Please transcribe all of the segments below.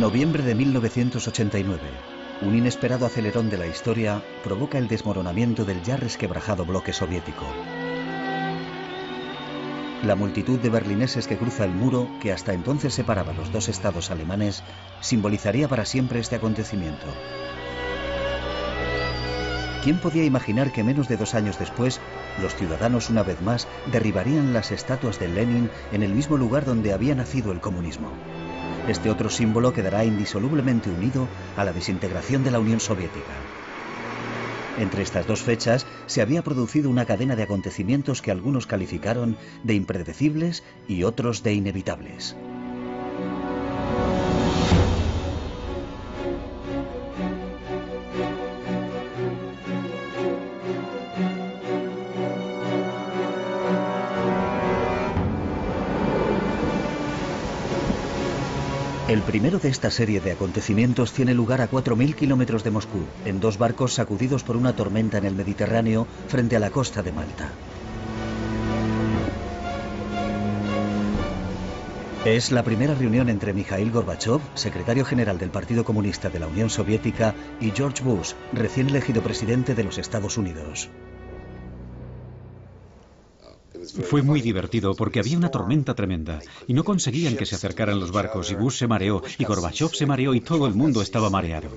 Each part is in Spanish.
Noviembre de 1989. Un inesperado acelerón de la historia provoca el desmoronamiento del ya resquebrajado bloque soviético. La multitud de berlineses que cruza el muro, que hasta entonces separaba los dos estados alemanes, simbolizaría para siempre este acontecimiento. ¿Quién podía imaginar que menos de 2 años después, los ciudadanos una vez más derribarían las estatuas de Lenin en el mismo lugar donde había nacido el comunismo? Este otro símbolo quedará indisolublemente unido a la desintegración de la Unión Soviética. Entre estas dos fechas se había producido una cadena de acontecimientos que algunos calificaron de impredecibles y otros de inevitables. El primero de esta serie de acontecimientos tiene lugar a 4.000 kilómetros de Moscú, en 2 barcos sacudidos por una tormenta en el Mediterráneo frente a la costa de Malta. Es la primera reunión entre Mikhail Gorbachev, secretario general del Partido Comunista de la Unión Soviética, y George Bush, recién elegido presidente de los Estados Unidos. Fue muy divertido porque había una tormenta tremenda y no conseguían que se acercaran los barcos y Bush se mareó y Gorbachev se mareó y todo el mundo estaba mareado.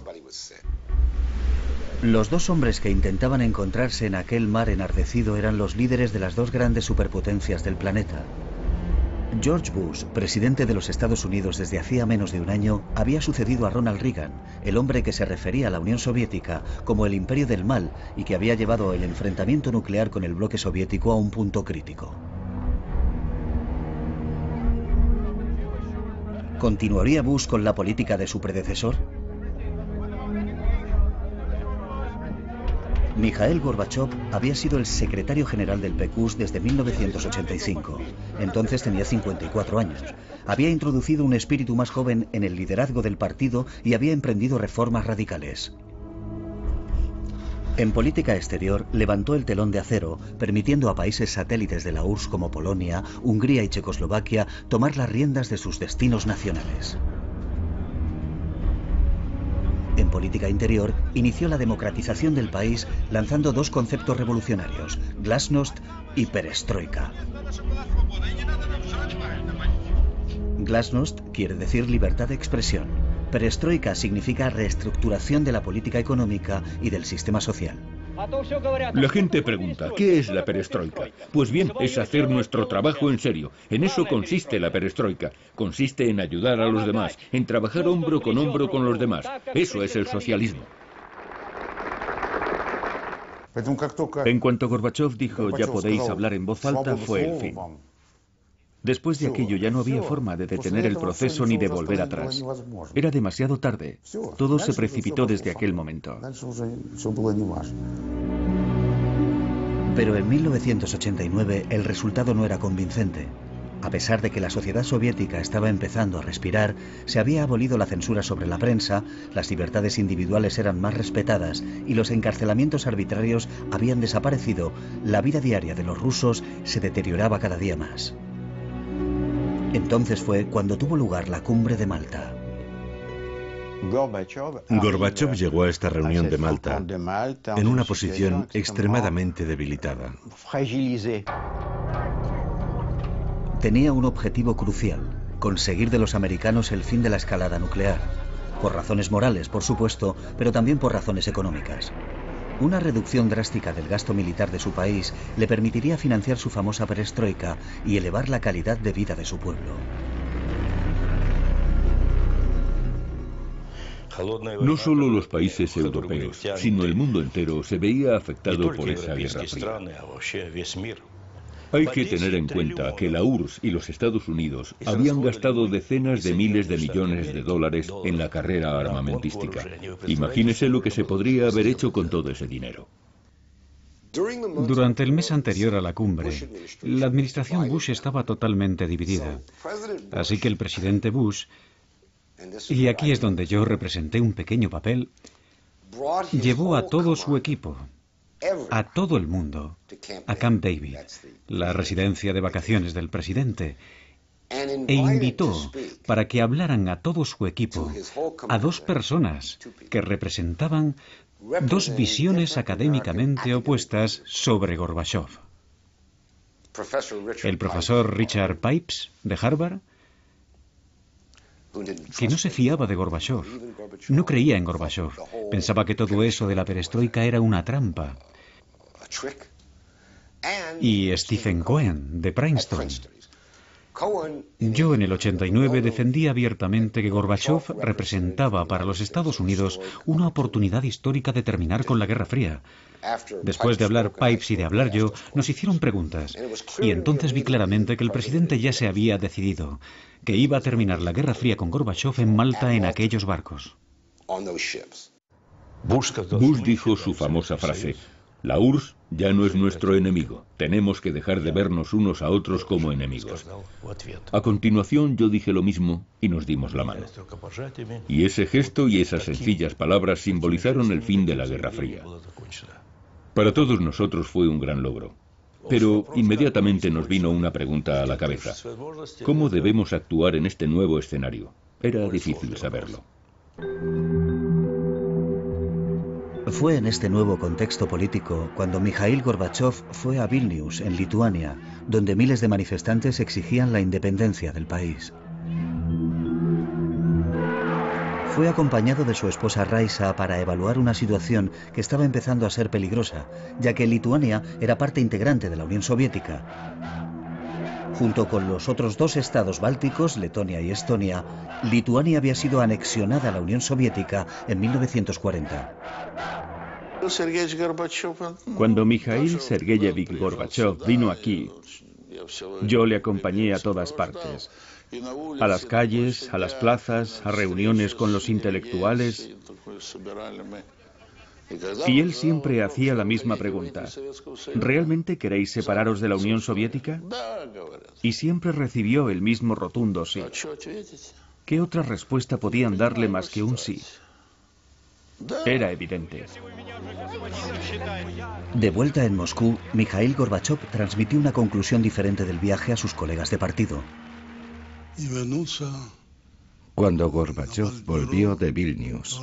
Los dos hombres que intentaban encontrarse en aquel mar enardecido eran los líderes de las dos grandes superpotencias del planeta. George Bush, presidente de los Estados Unidos desde hacía menos de un año, había sucedido a Ronald Reagan, el hombre que se refería a la Unión Soviética como el imperio del mal y que había llevado el enfrentamiento nuclear con el bloque soviético a un punto crítico. ¿Continuaría Bush con la política de su predecesor? Mikhail Gorbachev había sido el secretario general del PQS desde 1985. Entonces tenía 54 años. Había introducido un espíritu más joven en el liderazgo del partido y había emprendido reformas radicales. En política exterior levantó el telón de acero, permitiendo a países satélites de la URSS como Polonia, Hungría y Checoslovaquia tomar las riendas de sus destinos nacionales. En política interior, inició la democratización del país lanzando 2 conceptos revolucionarios, glasnost y perestroika. Glasnost quiere decir libertad de expresión. Perestroika significa reestructuración de la política económica y del sistema social. La gente pregunta, ¿qué es la perestroika? Pues bien, es hacer nuestro trabajo en serio. En eso consiste la perestroika. Consiste en ayudar a los demás, en trabajar hombro con los demás. Eso es el socialismo. En cuanto Gorbachev dijo ya podéis hablar en voz alta, fue el fin. Después de aquello ya no había forma de detener el proceso ni de volver atrás. Era demasiado tarde. Todo se precipitó desde aquel momento. Pero en 1989 el resultado no era convincente. A pesar de que la sociedad soviética estaba empezando a respirar, se había abolido la censura sobre la prensa, las libertades individuales eran más respetadas y los encarcelamientos arbitrarios habían desaparecido, la vida diaria de los rusos se deterioraba cada día más. Entonces fue cuando tuvo lugar la cumbre de Malta. Gorbachev llegó a esta reunión de Malta en una posición extremadamente debilitada. Tenía un objetivo crucial, conseguir de los americanos el fin de la escalada nuclear. Por razones morales, por supuesto, pero también por razones económicas. Una reducción drástica del gasto militar de su país le permitiría financiar su famosa perestroika y elevar la calidad de vida de su pueblo. No solo los países europeos, sino el mundo entero se veía afectado por esa guerra fría. Hay que tener en cuenta que la URSS y los Estados Unidos habían gastado decenas de miles de millones de dólares en la carrera armamentística. Imagínese lo que se podría haber hecho con todo ese dinero. Durante el mes anterior a la cumbre, la administración Bush estaba totalmente dividida. Así que el presidente Bush, y aquí es donde yo representé un pequeño papel, llevó a todo su equipo, a todo el mundo, a Camp David, la residencia de vacaciones del presidente, e invitó para que hablaran a todo su equipo a dos personas que representaban dos visiones académicamente opuestas sobre Gorbachov. El profesor Richard Pipes, de Harvard, que no se fiaba de Gorbachov, no creía en Gorbachov, pensaba que todo eso de la perestroika era una trampa. Y Stephen Cohen, de Princeton. Yo en el 89 defendí abiertamente que Gorbachov representaba para los Estados Unidos una oportunidad histórica de terminar con la Guerra Fría. Después de hablar Pipes y de hablar yo, nos hicieron preguntas. Y entonces vi claramente que el presidente ya se había decidido, que iba a terminar la Guerra Fría con Gorbachov en Malta en aquellos barcos. Bush dijo su famosa frase: la URSS ya no es nuestro enemigo. Tenemos que dejar de vernos unos a otros como enemigos. A continuación yo dije lo mismo y nos dimos la mano. Y ese gesto y esas sencillas palabras simbolizaron el fin de la Guerra Fría. Para todos nosotros fue un gran logro. Pero inmediatamente nos vino una pregunta a la cabeza. ¿Cómo debemos actuar en este nuevo escenario? Era difícil saberlo. Fue en este nuevo contexto político cuando Mikhail Gorbachov fue a Vilnius, en Lituania, donde miles de manifestantes exigían la independencia del país. Fue acompañado de su esposa Raisa para evaluar una situación que estaba empezando a ser peligrosa, ya que Lituania era parte integrante de la Unión Soviética. Junto con los otros dos estados bálticos, Letonia y Estonia, Lituania había sido anexionada a la Unión Soviética en 1940. Cuando Mikhail Sergeyevich Gorbachov vino aquí, yo le acompañé a todas partes. A las calles, a las plazas, a reuniones con los intelectuales. Y él siempre hacía la misma pregunta: ¿realmente queréis separaros de la Unión Soviética? Y siempre recibió el mismo rotundo sí. ¿Qué otra respuesta podían darle más que un sí? Era evidente. De vuelta en Moscú, Mikhail Gorbachov transmitió una conclusión diferente del viaje a sus colegas de partido. Cuando Gorbachov volvió de Vilnius,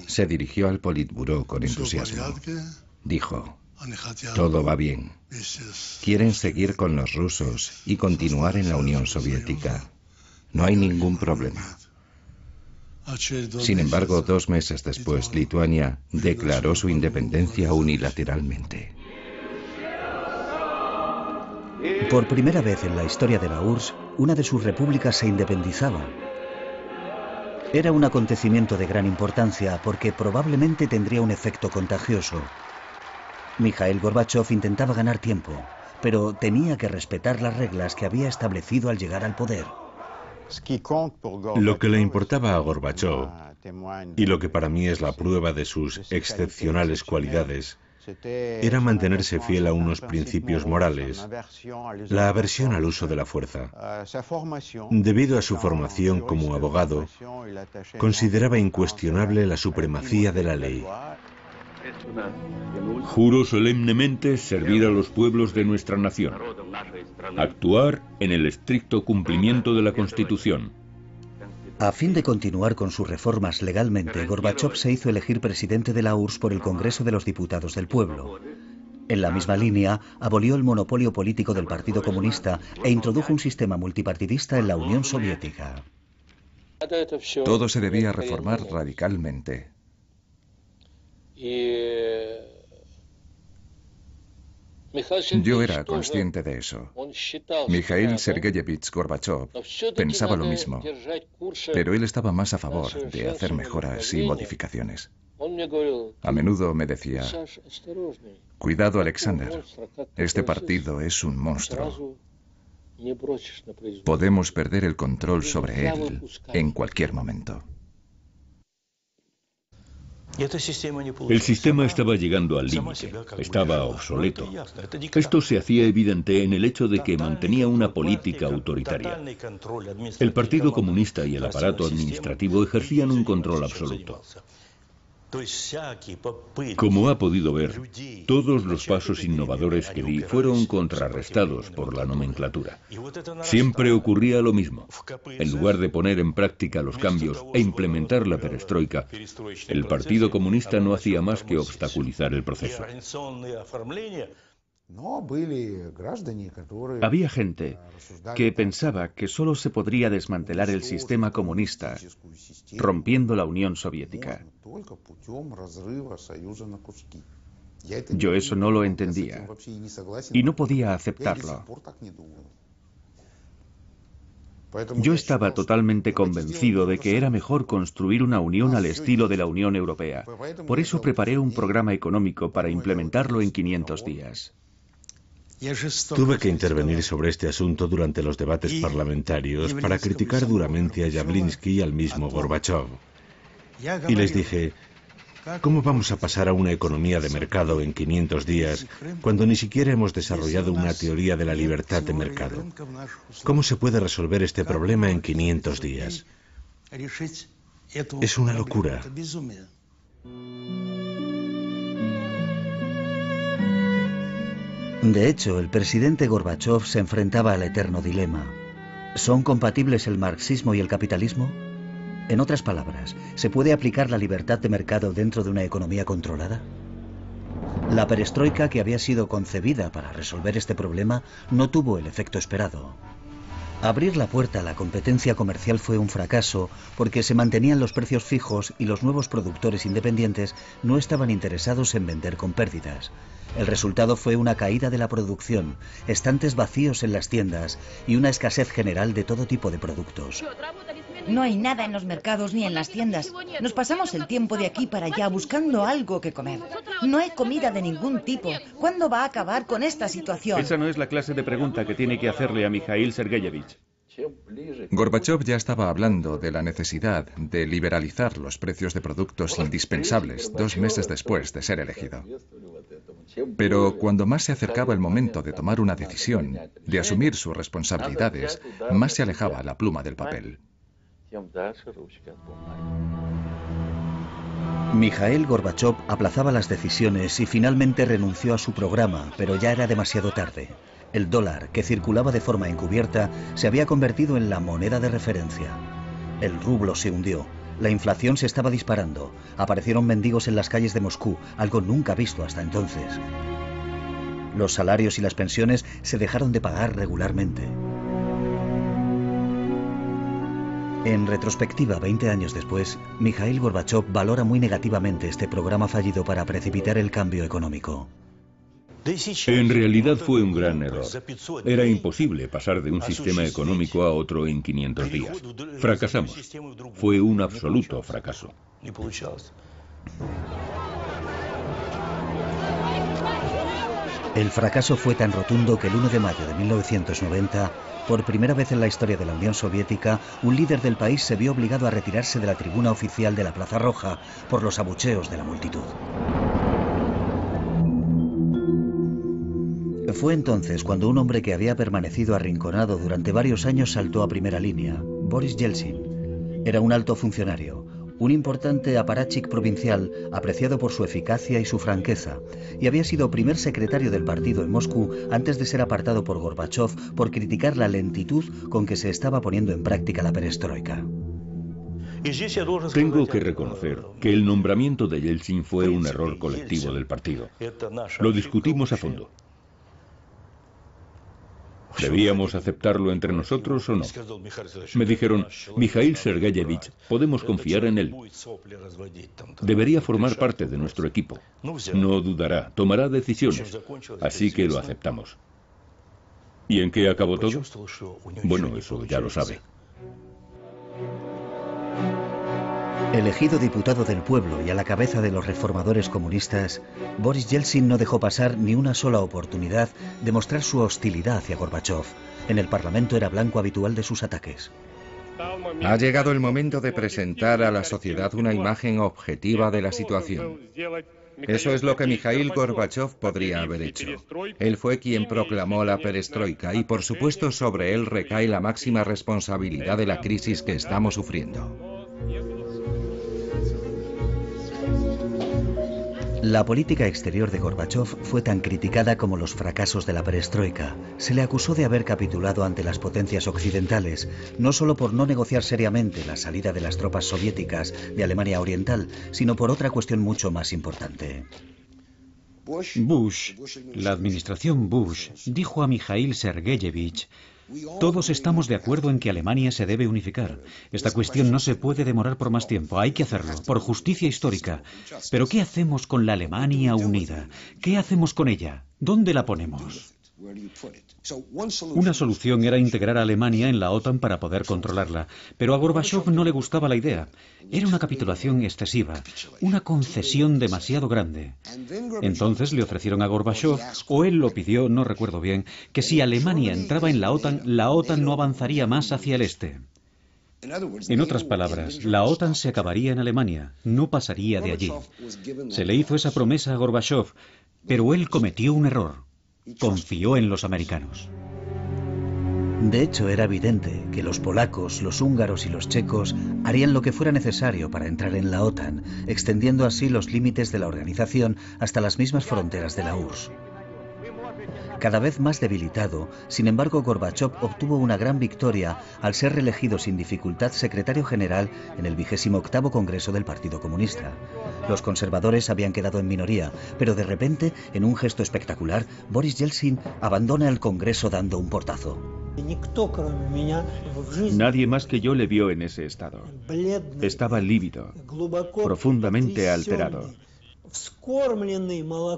se dirigió al Politburó con entusiasmo. Dijo: todo va bien. Quieren seguir con los rusos y continuar en la Unión Soviética. No hay ningún problema. Sin embargo, 2 meses después, Lituania declaró su independencia unilateralmente. Por primera vez en la historia de la URSS, una de sus repúblicas se independizaba. Era un acontecimiento de gran importancia porque probablemente tendría un efecto contagioso. Mikhail Gorbachov intentaba ganar tiempo, pero tenía que respetar las reglas que había establecido al llegar al poder. Lo que le importaba a Gorbachov, y lo que para mí es la prueba de sus excepcionales cualidades, era mantenerse fiel a unos principios morales, la aversión al uso de la fuerza. Debido a su formación como abogado, consideraba incuestionable la supremacía de la ley. Juro solemnemente servir a los pueblos de nuestra nación, actuar en el estricto cumplimiento de la Constitución. A fin de continuar con sus reformas legalmente, Gorbachov se hizo elegir presidente de la URSS por el Congreso de los Diputados del Pueblo. En la misma línea, abolió el monopolio político del Partido Comunista e introdujo un sistema multipartidista en la Unión Soviética. Todo se debía reformar radicalmente. Yo era consciente de eso. Mikhail Sergeyevich Gorbachov pensaba lo mismo, pero él estaba más a favor de hacer mejoras y modificaciones. A menudo me decía: cuidado, Alexander, este partido es un monstruo. Podemos perder el control sobre él en cualquier momento. El sistema estaba llegando al límite, estaba obsoleto. Esto se hacía evidente en el hecho de que mantenía una política autoritaria. El Partido Comunista y el aparato administrativo ejercían un control absoluto. Como ha podido ver, todos los pasos innovadores que di fueron contrarrestados por la nomenclatura. Siempre ocurría lo mismo. En lugar de poner en práctica los cambios e implementar la perestroika, el Partido Comunista no hacía más que obstaculizar el proceso. Había gente que pensaba que solo se podría desmantelar el sistema comunista rompiendo la Unión Soviética. Yo eso no lo entendía y no podía aceptarlo. Yo estaba totalmente convencido de que era mejor construir una unión al estilo de la Unión Europea. Por eso preparé un programa económico para implementarlo en 500 días. Tuve que intervenir sobre este asunto durante los debates parlamentarios para criticar duramente a Yablinsky y al mismo Gorbachov. Y les dije, ¿cómo vamos a pasar a una economía de mercado en 500 días cuando ni siquiera hemos desarrollado una teoría de la libertad de mercado? ¿Cómo se puede resolver este problema en 500 días? Es una locura. De hecho, el presidente Gorbachov se enfrentaba al eterno dilema. ¿Son compatibles el marxismo y el capitalismo? En otras palabras, ¿se puede aplicar la libertad de mercado dentro de una economía controlada? La perestroika, que había sido concebida para resolver este problema, no tuvo el efecto esperado. Abrir la puerta a la competencia comercial fue un fracaso porque se mantenían los precios fijos y los nuevos productores independientes no estaban interesados en vender con pérdidas. El resultado fue una caída de la producción, estantes vacíos en las tiendas y una escasez general de todo tipo de productos. No hay nada en los mercados ni en las tiendas. Nos pasamos el tiempo de aquí para allá buscando algo que comer. No hay comida de ningún tipo. ¿Cuándo va a acabar con esta situación? Esa no es la clase de pregunta que tiene que hacerle a Mikhail Sergeyevich. Gorbachov ya estaba hablando de la necesidad de liberalizar los precios de productos indispensables 2 meses después de ser elegido. Pero cuando más se acercaba el momento de tomar una decisión, de asumir sus responsabilidades, más se alejaba la pluma del papel. Mikhail Gorbachov aplazaba las decisiones y finalmente renunció a su programa, pero ya era demasiado tarde. El dólar, que circulaba de forma encubierta, se había convertido en la moneda de referencia. El rublo se hundió, la inflación se estaba disparando, aparecieron mendigos en las calles de Moscú, algo nunca visto hasta entonces. Los salarios y las pensiones se dejaron de pagar regularmente. En retrospectiva, 20 años después, Mikhail Gorbachov valora muy negativamente este programa fallido para precipitar el cambio económico. En realidad fue un gran error. Era imposible pasar de un sistema económico a otro en 500 días. Fracasamos. Fue un absoluto fracaso. El fracaso fue tan rotundo que el 1 de mayo de 1990, por primera vez en la historia de la Unión Soviética, un líder del país se vio obligado a retirarse de la tribuna oficial de la Plaza Roja por los abucheos de la multitud. Fue entonces cuando un hombre que había permanecido arrinconado durante varios años saltó a primera línea, Boris Yeltsin. Era un alto funcionario, un importante aparachic provincial apreciado por su eficacia y su franqueza, y había sido primer secretario del partido en Moscú antes de ser apartado por Gorbachov por criticar la lentitud con que se estaba poniendo en práctica la perestroika. Tengo que reconocer que el nombramiento de Yeltsin fue un error colectivo del partido. Lo discutimos a fondo. ¿Debíamos aceptarlo entre nosotros o no? Me dijeron, Mikhail Sergeyevich, podemos confiar en él. Debería formar parte de nuestro equipo. No dudará, tomará decisiones. Así que lo aceptamos. ¿Y en qué acabó todo? Bueno, eso ya lo sabe. Elegido diputado del pueblo y a la cabeza de los reformadores comunistas, Boris Yeltsin no dejó pasar ni una sola oportunidad de mostrar su hostilidad hacia Gorbachov. En el Parlamento era blanco habitual de sus ataques. Ha llegado el momento de presentar a la sociedad una imagen objetiva de la situación. Eso es lo que Mikhail Gorbachov podría haber hecho. Él fue quien proclamó la perestroika y por supuesto sobre él recae la máxima responsabilidad de la crisis que estamos sufriendo. La política exterior de Gorbachov fue tan criticada como los fracasos de la perestroika. Se le acusó de haber capitulado ante las potencias occidentales, no solo por no negociar seriamente la salida de las tropas soviéticas de Alemania Oriental, sino por otra cuestión mucho más importante. Bush, la administración Bush, dijo a Mikhail Sergeyevich: todos estamos de acuerdo en que Alemania se debe unificar. Esta cuestión no se puede demorar por más tiempo. Hay que hacerlo, por justicia histórica. Pero ¿qué hacemos con la Alemania unida? ¿Qué hacemos con ella? ¿Dónde la ponemos? Una solución era integrar a Alemania en la OTAN para poder controlarla, pero a Gorbachov no le gustaba la idea. Era una capitulación excesiva, una concesión demasiado grande. Entonces le ofrecieron a Gorbachov, o él lo pidió, no recuerdo bien, que si Alemania entraba en la OTAN no avanzaría más hacia el este. En otras palabras, la OTAN se acabaría en Alemania, no pasaría de allí. Se le hizo esa promesa a Gorbachov, pero él cometió un error. Confió en los americanos. De hecho, era evidente que los polacos, los húngaros y los checos harían lo que fuera necesario para entrar en la OTAN, extendiendo así los límites de la organización hasta las mismas fronteras de la URSS. Cada vez más debilitado, sin embargo, Gorbachov obtuvo una gran victoria al ser reelegido sin dificultad secretario general en el 28º Congreso del Partido Comunista. Los conservadores habían quedado en minoría, pero de repente, en un gesto espectacular, Boris Yeltsin abandona el Congreso dando un portazo. Nadie más que yo le vio en ese estado. Estaba lívido, profundamente alterado.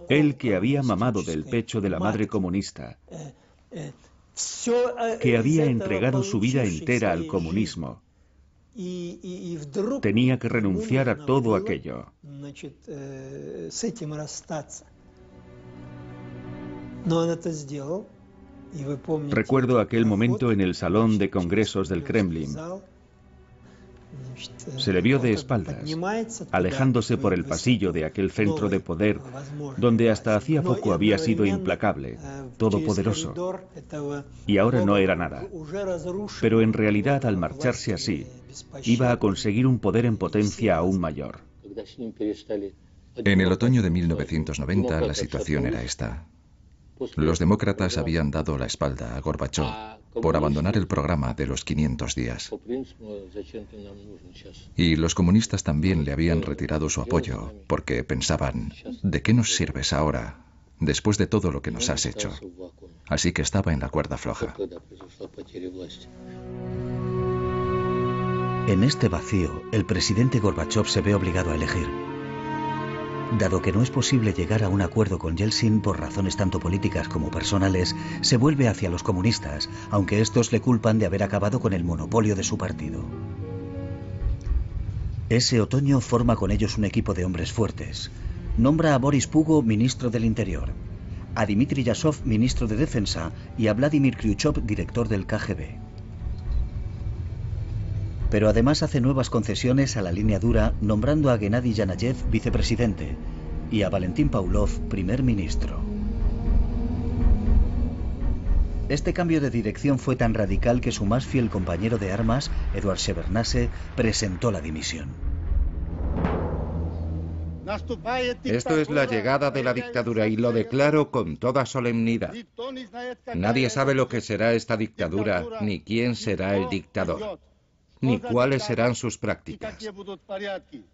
Él que había mamado del pecho de la madre comunista, que había entregado su vida entera al comunismo, tenía que renunciar a todo aquello. Recuerdo aquel momento en el salón de congresos del Kremlin. Se le vio de espaldas, alejándose por el pasillo de aquel centro de poder, donde hasta hacía poco había sido implacable, todopoderoso, y ahora no era nada. Pero en realidad, al marcharse así, iba a conseguir un poder en potencia aún mayor. En el otoño de 1990 la situación era esta. Los demócratas habían dado la espalda a Gorbachov por abandonar el programa de los 500 días. Y los comunistas también le habían retirado su apoyo porque pensaban, ¿de qué nos sirves ahora, después de todo lo que nos has hecho? Así que estaba en la cuerda floja. En este vacío, el presidente Gorbachov se ve obligado a elegir. Dado que no es posible llegar a un acuerdo con Yeltsin por razones tanto políticas como personales, se vuelve hacia los comunistas, aunque estos le culpan de haber acabado con el monopolio de su partido. Ese otoño forma con ellos un equipo de hombres fuertes. Nombra a Boris Pugo ministro del Interior, a Dmitry Yasov ministro de Defensa y a Vladimir Kryuchov director del KGB. Pero además hace nuevas concesiones a la línea dura, nombrando a Gennady Yanayev vicepresidente y a Valentín Pavlov primer ministro. Este cambio de dirección fue tan radical que su más fiel compañero de armas, Eduard Shevardnadze, presentó la dimisión. Esto es la llegada de la dictadura y lo declaro con toda solemnidad. Nadie sabe lo que será esta dictadura, ni quién será el dictador, ni cuáles serán sus prácticas.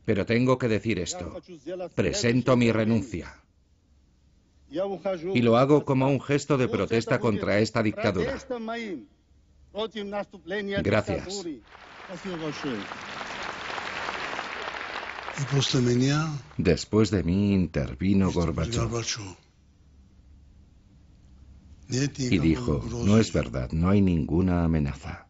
Pero tengo que decir esto. Presento mi renuncia. Y lo hago como un gesto de protesta contra esta dictadura. Gracias. Después de mí intervino Gorbachov. Y dijo, no es verdad, no hay ninguna amenaza.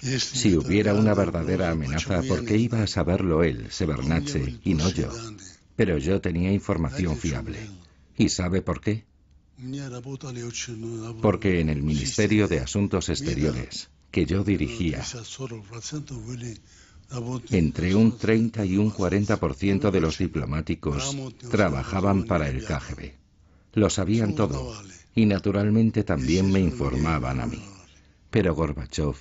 Si hubiera una verdadera amenaza, ¿por qué iba a saberlo él, Shevardnadze, y no yo? Pero yo tenía información fiable. ¿Y sabe por qué? Porque en el Ministerio de Asuntos Exteriores, que yo dirigía, entre un 30 y un 40% de los diplomáticos trabajaban para el KGB. Lo sabían todo, y naturalmente también me informaban a mí. Pero Gorbachov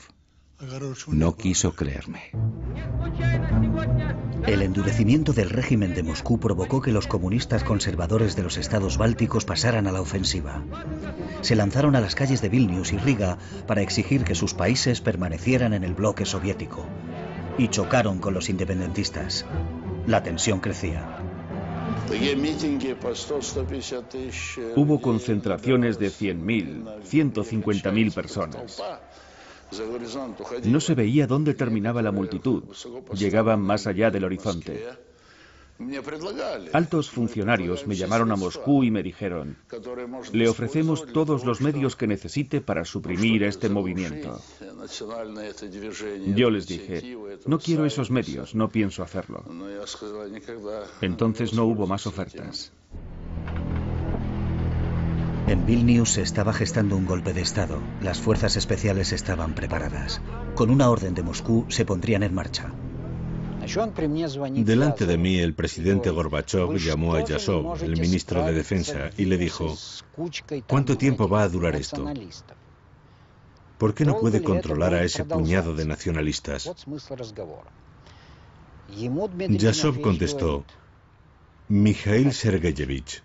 No quiso creerme. El endurecimiento del régimen de Moscú provocó que los comunistas conservadores de los estados bálticos pasaran a la ofensiva. Se lanzaron a las calles de Vilnius y Riga para exigir que sus países permanecieran en el bloque soviético y chocaron con los independentistas. La tensión crecía. Hubo concentraciones de 100.000, 150.000 personas. No se veía dónde terminaba la multitud. Llegaban más allá del horizonte. Altos funcionarios me llamaron a Moscú y me dijeron: le ofrecemos todos los medios que necesite para suprimir este movimiento. Yo les dije: no quiero esos medios, no pienso hacerlo. Entonces no hubo más ofertas. En Vilnius se estaba gestando un golpe de Estado. Las fuerzas especiales estaban preparadas. Con una orden de Moscú se pondrían en marcha. Delante de mí, el presidente Gorbachov llamó a Yazov, el ministro de Defensa, y le dijo: ¿cuánto tiempo va a durar esto? ¿Por qué no puede controlar a ese puñado de nacionalistas? Yazov contestó: Mikhail Sergeyevich,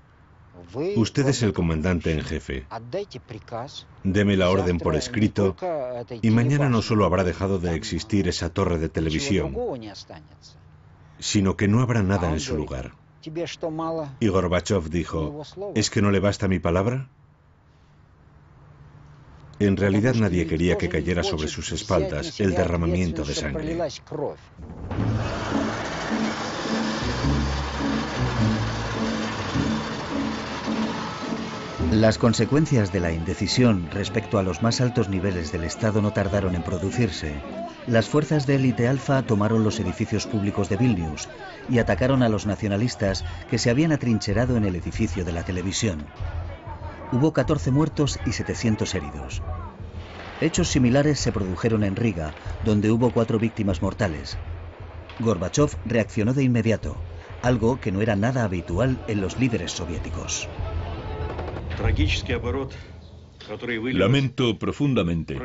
usted es el comandante en jefe. Deme la orden por escrito y mañana no solo habrá dejado de existir esa torre de televisión, sino que no habrá nada en su lugar. Y Gorbachov dijo: ¿es que no le basta mi palabra? En realidad nadie quería que cayera sobre sus espaldas el derramamiento de sangre. Las consecuencias de la indecisión respecto a los más altos niveles del Estado no tardaron en producirse. Las fuerzas de élite alfa tomaron los edificios públicos de Vilnius y atacaron a los nacionalistas que se habían atrincherado en el edificio de la televisión. Hubo 14 muertos y 700 heridos. Hechos similares se produjeron en Riga, donde hubo 4 víctimas mortales. Gorbachov reaccionó de inmediato, algo que no era nada habitual en los líderes soviéticos. Lamento profundamente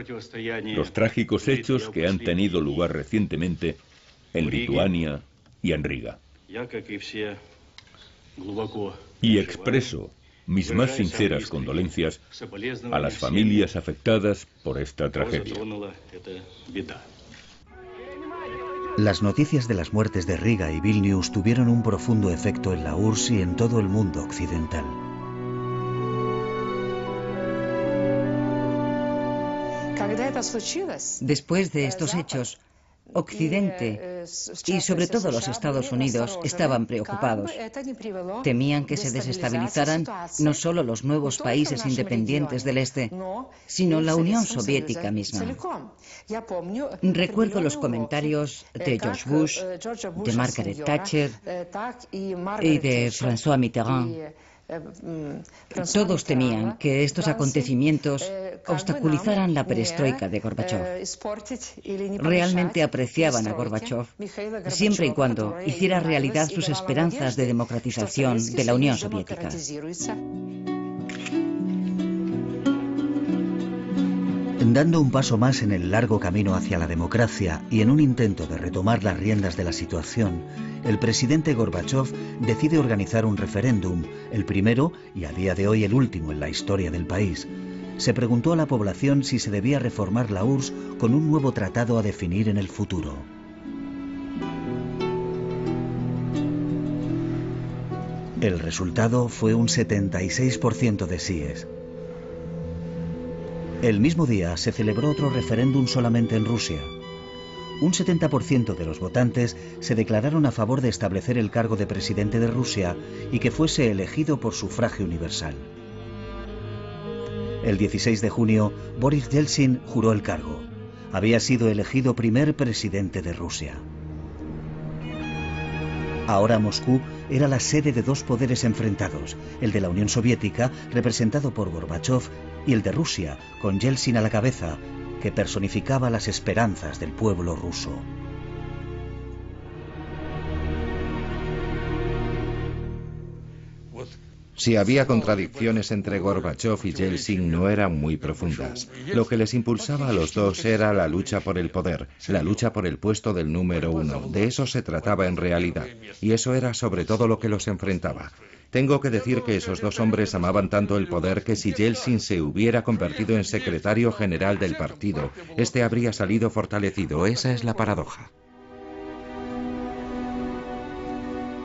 los trágicos hechos que han tenido lugar recientemente en Lituania y en Riga. Y expreso mis más sinceras condolencias a las familias afectadas por esta tragedia. Las noticias de las muertes de Riga y Vilnius tuvieron un profundo efecto en la URSS y en todo el mundo occidental. Después de estos hechos, Occidente y sobre todo los Estados Unidos estaban preocupados. Temían que se desestabilizaran no solo los nuevos países independientes del Este, sino la Unión Soviética misma. Recuerdo los comentarios de George Bush, de Margaret Thatcher y de François Mitterrand. Todos temían que estos acontecimientos obstaculizaran la perestroika de Gorbachov. Realmente apreciaban a Gorbachov, siempre y cuando hiciera realidad sus esperanzas de democratización de la Unión Soviética. Dando un paso más en el largo camino hacia la democracia y en un intento de retomar las riendas de la situación, el presidente Gorbachov decide organizar un referéndum, el primero y a día de hoy el último en la historia del país. Se preguntó a la población si se debía reformar la URSS con un nuevo tratado a definir en el futuro. El resultado fue un 76% de síes. El mismo día se celebró otro referéndum solamente en Rusia. Un 70% de los votantes se declararon a favor de establecer el cargo de presidente de Rusia y que fuese elegido por sufragio universal. El 16 de junio, Boris Yeltsin juró el cargo. Había sido elegido primer presidente de Rusia. Ahora Moscú era la sede de dos poderes enfrentados, el de la Unión Soviética, representado por Gorbachov, y el de Rusia, con Yeltsin a la cabeza, que personificaba las esperanzas del pueblo ruso. Si había contradicciones entre Gorbachov y Yeltsin, no eran muy profundas. Lo que les impulsaba a los dos era la lucha por el poder, la lucha por el puesto del número uno. De eso se trataba en realidad, y eso era sobre todo lo que los enfrentaba. Tengo que decir que esos dos hombres amaban tanto el poder que si Yeltsin se hubiera convertido en secretario general del partido, este habría salido fortalecido. Esa es la paradoja.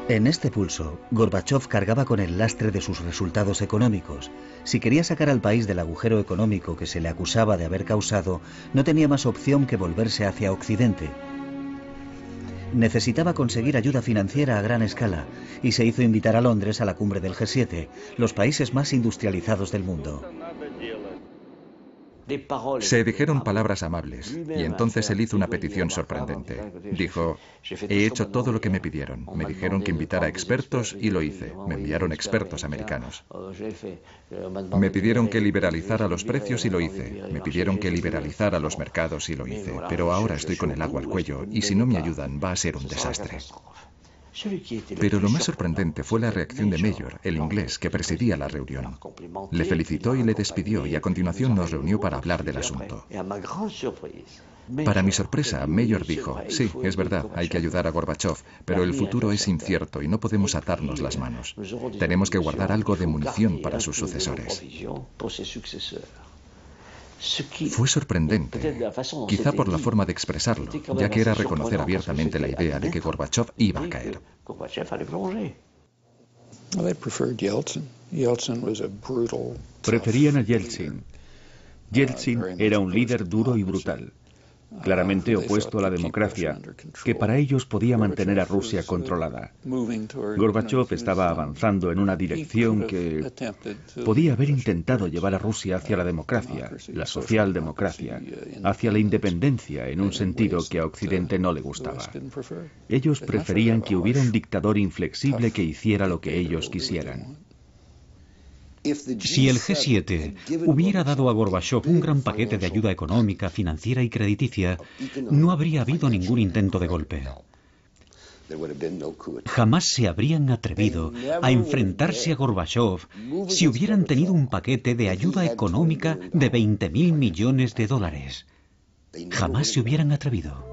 En este pulso, Gorbachov cargaba con el lastre de sus resultados económicos. Si quería sacar al país del agujero económico que se le acusaba de haber causado, no tenía más opción que volverse hacia Occidente. Necesitaba conseguir ayuda financiera a gran escala y se hizo invitar a Londres a la cumbre del G7, los países más industrializados del mundo. Se dijeron palabras amables, y entonces él hizo una petición sorprendente. Dijo, he hecho todo lo que me pidieron. Me dijeron que invitara expertos y lo hice. Me enviaron expertos americanos. Me pidieron que liberalizara los precios y lo hice. Me pidieron que liberalizara los mercados y lo hice. Pero ahora estoy con el agua al cuello, y si no me ayudan va a ser un desastre. Pero lo más sorprendente fue la reacción de Mayor, el inglés, que presidía la reunión. Le felicitó y le despidió, y a continuación nos reunió para hablar del asunto. Para mi sorpresa, Mayor dijo, sí, es verdad, hay que ayudar a Gorbachov, pero el futuro es incierto y no podemos atarnos las manos. Tenemos que guardar algo de munición para sus sucesores. Fue sorprendente, quizá por la forma de expresarlo, ya que era reconocer abiertamente la idea de que Gorbachov iba a caer. Preferían a Yeltsin. Yeltsin era un líder duro y brutal, claramente opuesto a la democracia, que para ellos podía mantener a Rusia controlada. Gorbachov estaba avanzando en una dirección que podía haber intentado llevar a Rusia hacia la democracia, la socialdemocracia, hacia la independencia en un sentido que a Occidente no le gustaba. Ellos preferían que hubiera un dictador inflexible que hiciera lo que ellos quisieran. Si el G7 hubiera dado a Gorbachov un gran paquete de ayuda económica, financiera y crediticia, no habría habido ningún intento de golpe. Jamás se habrían atrevido a enfrentarse a Gorbachov si hubieran tenido un paquete de ayuda económica de 20.000 millones de dólares. Jamás se hubieran atrevido.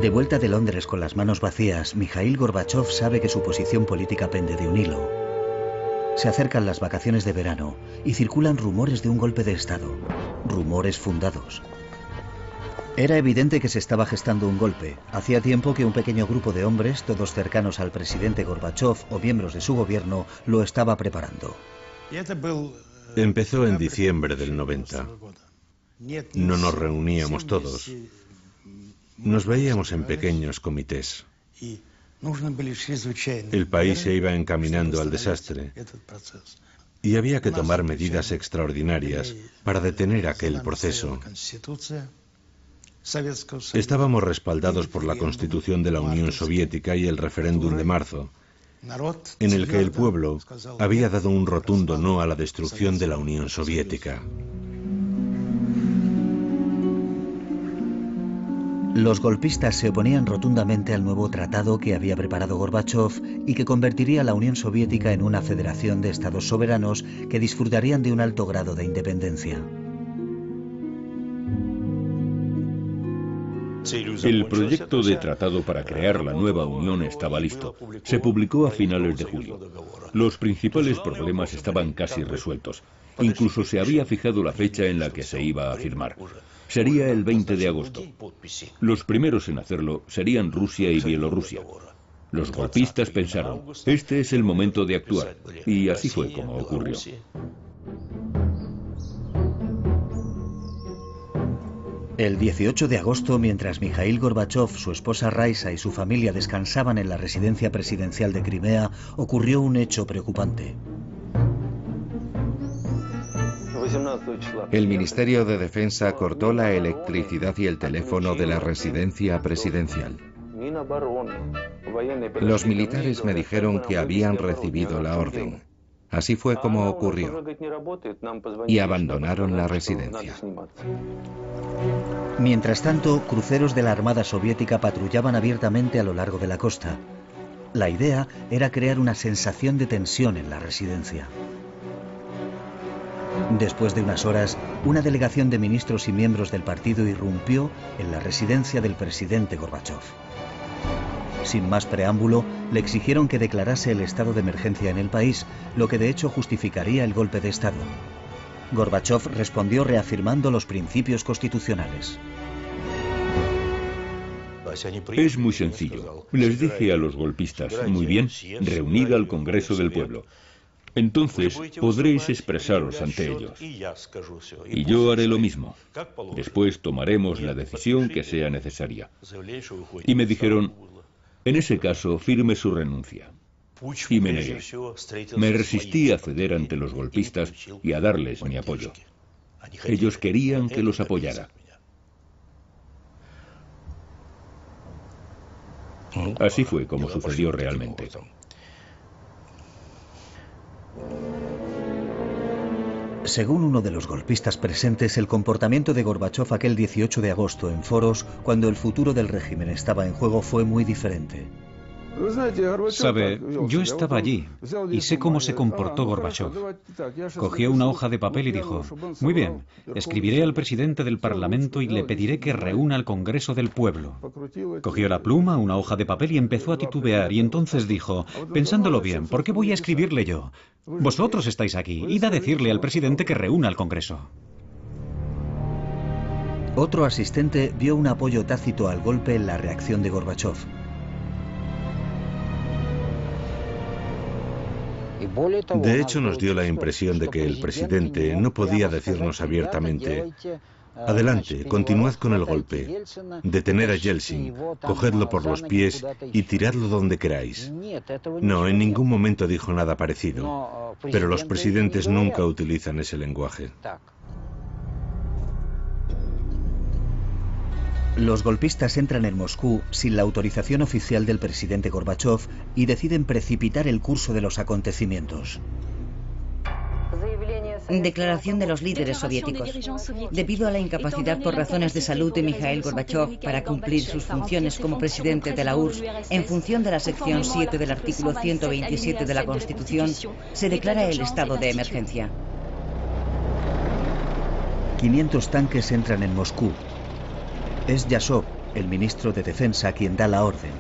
De vuelta de Londres con las manos vacías, Mikhail Gorbachov sabe que su posición política pende de un hilo. Se acercan las vacaciones de verano y circulan rumores de un golpe de Estado. Rumores fundados. Era evidente que se estaba gestando un golpe. Hacía tiempo que un pequeño grupo de hombres, todos cercanos al presidente Gorbachov o miembros de su gobierno, lo estaba preparando. Empezó en diciembre del 90. No nos reuníamos todos. Nos veíamos en pequeños comités. El país se iba encaminando al desastre y había que tomar medidas extraordinarias para detener aquel proceso. Estábamos respaldados por la Constitución de la Unión Soviética y el referéndum de marzo, en el que el pueblo había dado un rotundo no a la destrucción de la Unión Soviética. Los golpistas se oponían rotundamente al nuevo tratado que había preparado Gorbachov y que convertiría a la Unión Soviética en una federación de estados soberanos que disfrutarían de un alto grado de independencia. El proyecto de tratado para crear la nueva Unión estaba listo. Se publicó a finales de julio. Los principales problemas estaban casi resueltos. Incluso se había fijado la fecha en la que se iba a firmar. Sería el 20 de agosto. Los primeros en hacerlo serían Rusia y Bielorrusia. Los golpistas pensaron, este es el momento de actuar, y así fue como ocurrió. El 18 de agosto, mientras Mikhail Gorbachov, su esposa Raisa y su familia descansaban en la residencia presidencial de Crimea, ocurrió un hecho preocupante. El Ministerio de Defensa cortó la electricidad y el teléfono de la residencia presidencial. Los militares me dijeron que habían recibido la orden. Así fue como ocurrió. Y abandonaron la residencia. Mientras tanto, cruceros de la Armada Soviética patrullaban abiertamente a lo largo de la costa. La idea era crear una sensación de tensión en la residencia. Después de unas horas, una delegación de ministros y miembros del partido irrumpió en la residencia del presidente Gorbachov. Sin más preámbulo, le exigieron que declarase el estado de emergencia en el país, lo que de hecho justificaría el golpe de Estado. Gorbachov respondió reafirmando los principios constitucionales. Es muy sencillo. Les dije a los golpistas, muy bien, reunid al Congreso del Pueblo. Entonces podréis expresaros ante ellos. Y yo haré lo mismo. Después tomaremos la decisión que sea necesaria. Y me dijeron, en ese caso, firme su renuncia. Y me negué. Me resistí a ceder ante los golpistas y a darles mi apoyo. Ellos querían que los apoyara. Así fue como sucedió realmente. Según uno de los golpistas presentes, el comportamiento de Gorbachov aquel 18 de agosto en Foros, cuando el futuro del régimen estaba en juego, fue muy diferente. Sabe, yo estaba allí y sé cómo se comportó Gorbachov. Cogió una hoja de papel y dijo, muy bien, escribiré al presidente del Parlamento y le pediré que reúna al Congreso del Pueblo. Cogió la pluma, una hoja de papel y empezó a titubear y entonces dijo, pensándolo bien, ¿por qué voy a escribirle yo? Vosotros estáis aquí, id a decirle al presidente que reúna al Congreso. Otro asistente vio un apoyo tácito al golpe en la reacción de Gorbachov. De hecho, nos dio la impresión de que el presidente no podía decirnos abiertamente, adelante, continuad con el golpe, detener a Yeltsin, cogedlo por los pies y tiradlo donde queráis. No, en ningún momento dijo nada parecido, pero los presidentes nunca utilizan ese lenguaje. Los golpistas entran en Moscú sin la autorización oficial del presidente Gorbachov y deciden precipitar el curso de los acontecimientos. Declaración de los líderes soviéticos. Debido a la incapacidad por razones de salud de Mikhail Gorbachov para cumplir sus funciones como presidente de la URSS, en función de la sección 7 del artículo 127 de la Constitución, se declara el estado de emergencia. 500 tanques entran en Moscú. Es Yasov, el ministro de Defensa, quien da la orden.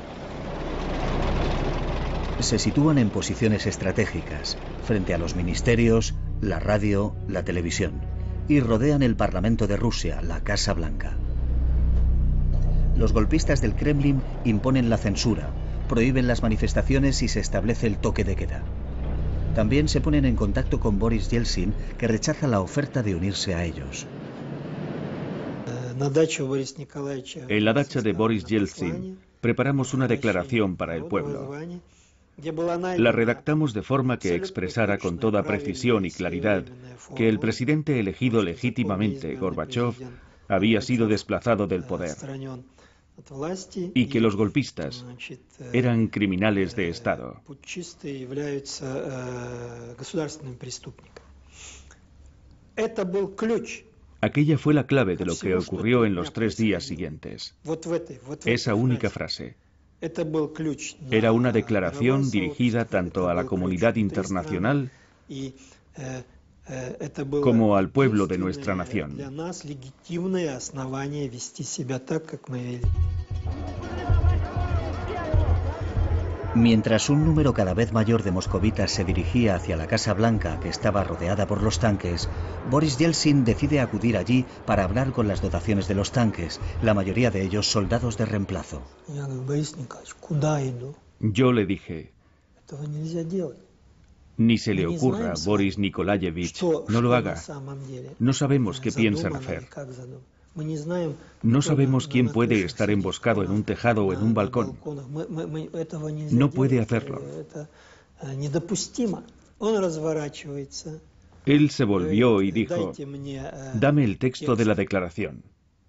Se sitúan en posiciones estratégicas, frente a los ministerios, la radio, la televisión, y rodean el Parlamento de Rusia, la Casa Blanca. Los golpistas del Kremlin imponen la censura, prohíben las manifestaciones y se establece el toque de queda. También se ponen en contacto con Boris Yeltsin, que rechaza la oferta de unirse a ellos. En la dacha de Boris Yeltsin preparamos una declaración para el pueblo. La redactamos de forma que expresara con toda precisión y claridad que el presidente elegido legítimamente, Gorbachov, había sido desplazado del poder y que los golpistas eran criminales de Estado. Aquella fue la clave de lo que ocurrió en los 3 días siguientes. Esa única frase. Era una declaración dirigida tanto a la comunidad internacional como al pueblo de nuestra nación. Mientras un número cada vez mayor de moscovitas se dirigía hacia la Casa Blanca, que estaba rodeada por los tanques, Boris Yeltsin decide acudir allí para hablar con las dotaciones de los tanques, la mayoría de ellos soldados de reemplazo. Yo le dije, ni se le ocurra, Boris Nikolayevich, no lo haga. No sabemos qué piensan hacer. No sabemos quién puede estar emboscado en un tejado o en un balcón. No puede hacerlo. Él se volvió y dijo, dame el texto de la declaración.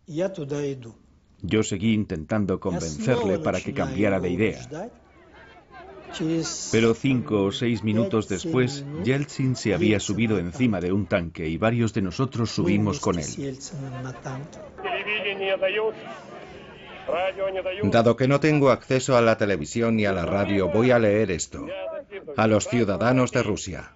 Yo seguí intentando convencerle para que cambiara de idea. Pero 5 o 6 minutos después, Yeltsin se había subido encima de un tanque y varios de nosotros subimos con él. Dado que no tengo acceso a la televisión ni a la radio, voy a leer esto. A los ciudadanos de Rusia.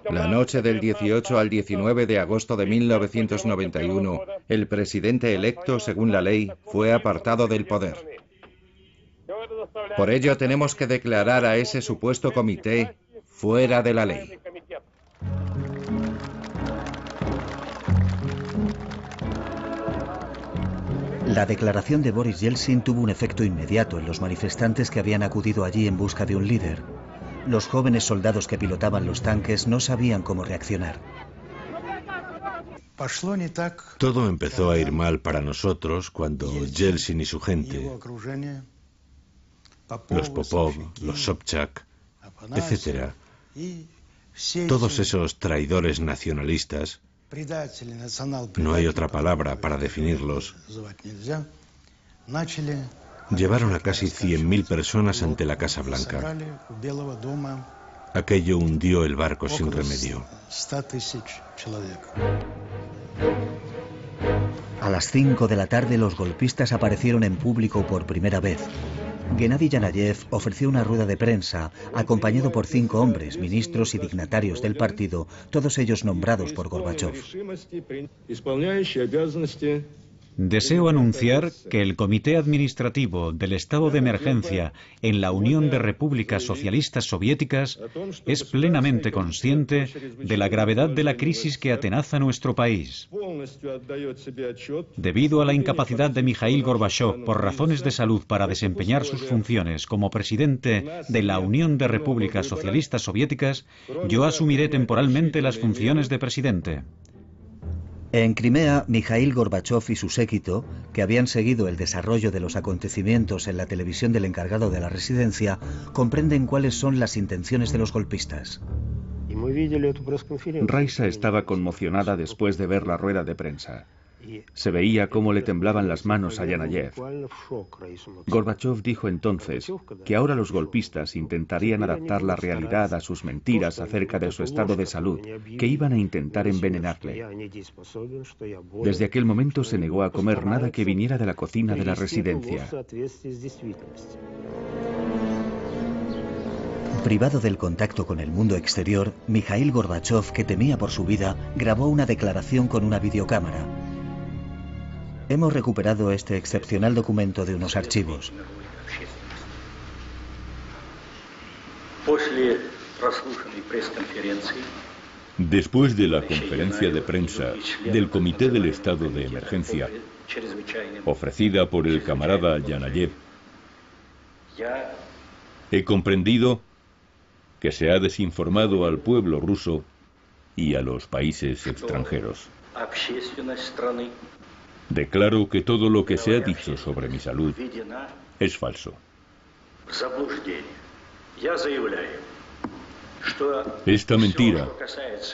La noche del 18 al 19 de agosto de 1991, el presidente electo, según la ley, fue apartado del poder. Por ello tenemos que declarar a ese supuesto comité fuera de la ley. La declaración de Boris Yeltsin tuvo un efecto inmediato en los manifestantes que habían acudido allí en busca de un líder. Los jóvenes soldados que pilotaban los tanques no sabían cómo reaccionar. Todo empezó a ir mal para nosotros cuando Yeltsin y su gente, los Popov, los Sobchak, etc., todos esos traidores nacionalistas, no hay otra palabra para definirlos, llevaron a casi 100.000 personas ante la Casa Blanca. Aquello hundió el barco sin remedio. A las 5 de la tarde los golpistas aparecieron en público por primera vez. Gennady Yanayev ofreció una rueda de prensa, acompañado por 5 hombres, ministros y dignatarios del partido, todos ellos nombrados por Gorbachov. Deseo anunciar que el Comité Administrativo del Estado de Emergencia en la Unión de Repúblicas Socialistas Soviéticas es plenamente consciente de la gravedad de la crisis que atenaza nuestro país. Debido a la incapacidad de Mikhail Gorbachov por razones de salud para desempeñar sus funciones como presidente de la Unión de Repúblicas Socialistas Soviéticas, yo asumiré temporalmente las funciones de presidente. En Crimea, Mikhail Gorbachov y su séquito, que habían seguido el desarrollo de los acontecimientos en la televisión del encargado de la residencia, comprenden cuáles son las intenciones de los golpistas. Raisa estaba conmocionada después de ver la rueda de prensa. Se veía cómo le temblaban las manos a Yanayev. Gorbachov dijo entonces que ahora los golpistas intentarían adaptar la realidad a sus mentiras acerca de su estado de salud, que iban a intentar envenenarle. Desde aquel momento se negó a comer nada que viniera de la cocina de la residencia. Privado del contacto con el mundo exterior, Mikhail Gorbachov, que temía por su vida, grabó una declaración con una videocámara. Hemos recuperado este excepcional documento de unos archivos. Después de la conferencia de prensa del Comité del Estado de Emergencia, ofrecida por el camarada Yanayev, he comprendido que se ha desinformado al pueblo ruso y a los países extranjeros. Declaro que todo lo que se ha dicho sobre mi salud es falso. Esta mentira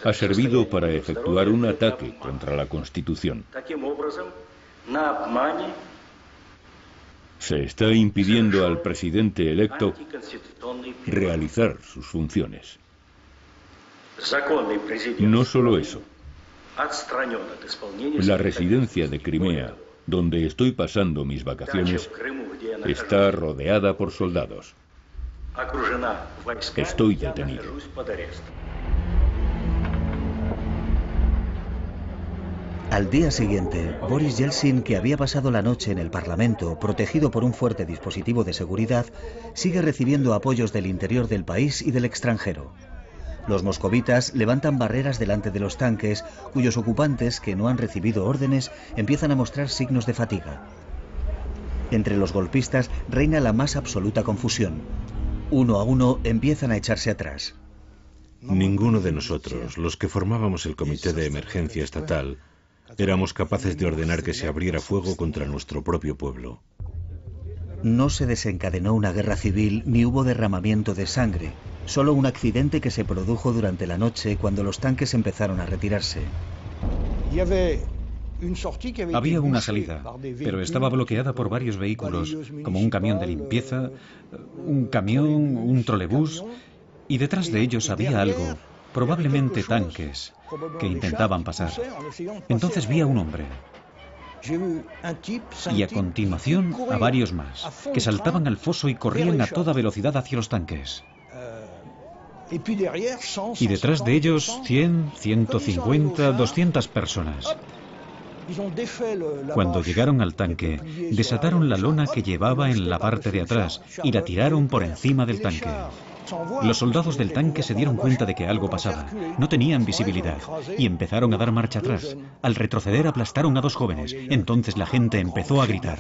ha servido para efectuar un ataque contra la Constitución. Se está impidiendo al presidente electo realizar sus funciones. No solo eso. La residencia de Crimea, donde estoy pasando mis vacaciones, está rodeada por soldados. Estoy detenido. Al día siguiente, Boris Yeltsin, que había pasado la noche en el Parlamento, protegido por un fuerte dispositivo de seguridad, sigue recibiendo apoyos del interior del país y del extranjero. Los moscovitas levantan barreras delante de los tanques, cuyos ocupantes, que no han recibido órdenes, empiezan a mostrar signos de fatiga. Entre los golpistas reina la más absoluta confusión. Uno a uno empiezan a echarse atrás. Ninguno de nosotros, los que formábamos el Comité de Emergencia Estatal, éramos capaces de ordenar que se abriera fuego contra nuestro propio pueblo. No se desencadenó una guerra civil ni hubo derramamiento de sangre, solo un accidente que se produjo durante la noche cuando los tanques empezaron a retirarse. Había una salida, pero estaba bloqueada por varios vehículos, como un camión de limpieza, un camión, un trolebús, y detrás de ellos había algo, probablemente tanques, que intentaban pasar. Entonces vi a un hombre. Y a continuación a varios más, que saltaban al foso y corrían a toda velocidad hacia los tanques. Y detrás de ellos 100, 150, 200 personas. Cuando llegaron al tanque, desataron la lona que llevaba en la parte de atrás y la tiraron por encima del tanque. Los soldados del tanque se dieron cuenta de que algo pasaba. No tenían visibilidad y empezaron a dar marcha atrás. Al retroceder aplastaron a 2 jóvenes. Entonces la gente empezó a gritar.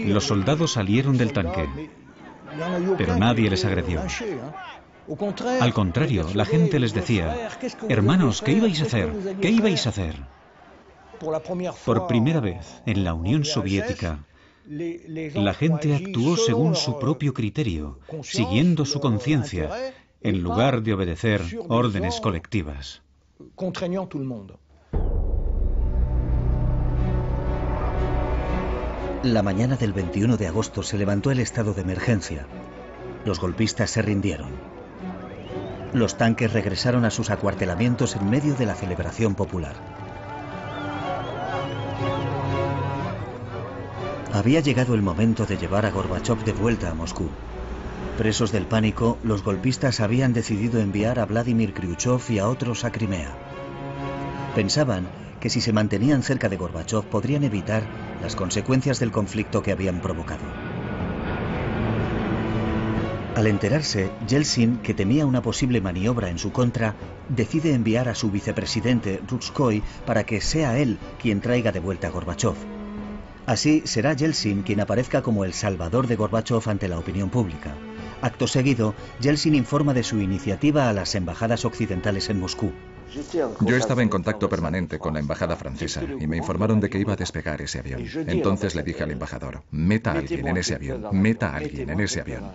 Los soldados salieron del tanque, pero nadie les agredió. Al contrario, la gente les decía: hermanos, ¿qué ibais a hacer? ¿Qué ibais a hacer? Por primera vez en la Unión Soviética, la gente actuó según su propio criterio, siguiendo su conciencia, en lugar de obedecer órdenes colectivas. La mañana del 21 de agosto se levantó el estado de emergencia. Los golpistas se rindieron. Los tanques regresaron a sus acuartelamientos en medio de la celebración popular. Había llegado el momento de llevar a Gorbachov de vuelta a Moscú. Presos del pánico, los golpistas habían decidido enviar a Vladimir Khrushchev y a otros a Crimea. Pensaban que si se mantenían cerca de Gorbachov podrían evitar las consecuencias del conflicto que habían provocado. Al enterarse, Yeltsin, que temía una posible maniobra en su contra, decide enviar a su vicepresidente, Rutskoy, para que sea él quien traiga de vuelta a Gorbachov. Así será Yeltsin quien aparezca como el salvador de Gorbachov ante la opinión pública. Acto seguido, Yeltsin informa de su iniciativa a las embajadas occidentales en Moscú. Yo estaba en contacto permanente con la embajada francesa y me informaron de que iba a despegar ese avión. Entonces le dije al embajador: meta a alguien en ese avión, meta a alguien en ese avión.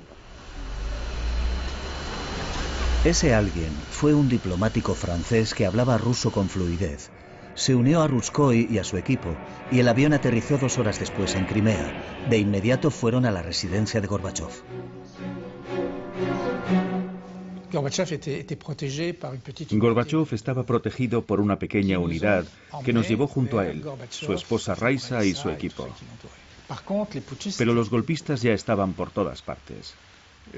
Ese alguien fue un diplomático francés que hablaba ruso con fluidez. Se unió a Rutskoy y a su equipo, y el avión aterrizó 2 horas después en Crimea. De inmediato fueron a la residencia de Gorbachov. Gorbachov estaba protegido por una pequeña unidad que nos llevó junto a él, su esposa Raisa y su equipo. Pero los golpistas ya estaban por todas partes.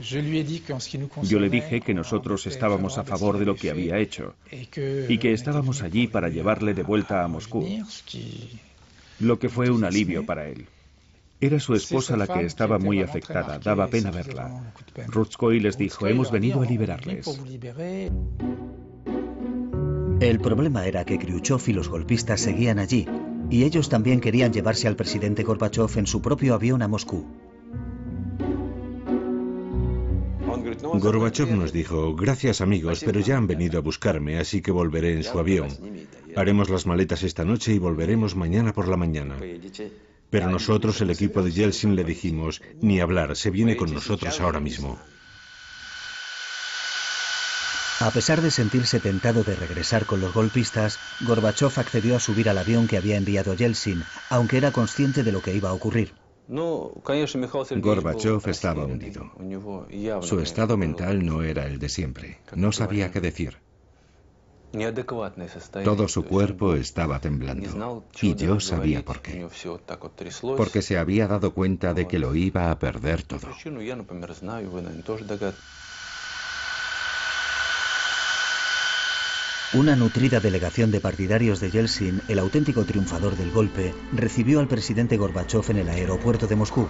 Yo le dije que nosotros estábamos a favor de lo que había hecho y que estábamos allí para llevarle de vuelta a Moscú, lo que fue un alivio para él. Era su esposa la que estaba muy afectada, daba pena verla. Rutskoy les dijo: hemos venido a liberarles. El problema era que Khrushchev y los golpistas seguían allí, y ellos también querían llevarse al presidente Gorbachov en su propio avión a Moscú. Gorbachov nos dijo: gracias amigos, pero ya han venido a buscarme, así que volveré en su avión. Haremos las maletas esta noche y volveremos mañana por la mañana. Pero nosotros, el equipo de Yeltsin, le dijimos: ni hablar, se viene con nosotros ahora mismo. A pesar de sentirse tentado de regresar con los golpistas, Gorbachov accedió a subir al avión que había enviado Yeltsin, aunque era consciente de lo que iba a ocurrir. Gorbachov estaba hundido. Su estado mental no era el de siempre. No sabía qué decir. Todo su cuerpo estaba temblando. Y yo sabía por qué. Porque se había dado cuenta de que lo iba a perder todo. Una nutrida delegación de partidarios de Yeltsin, el auténtico triunfador del golpe, recibió al presidente Gorbachov en el aeropuerto de Moscú.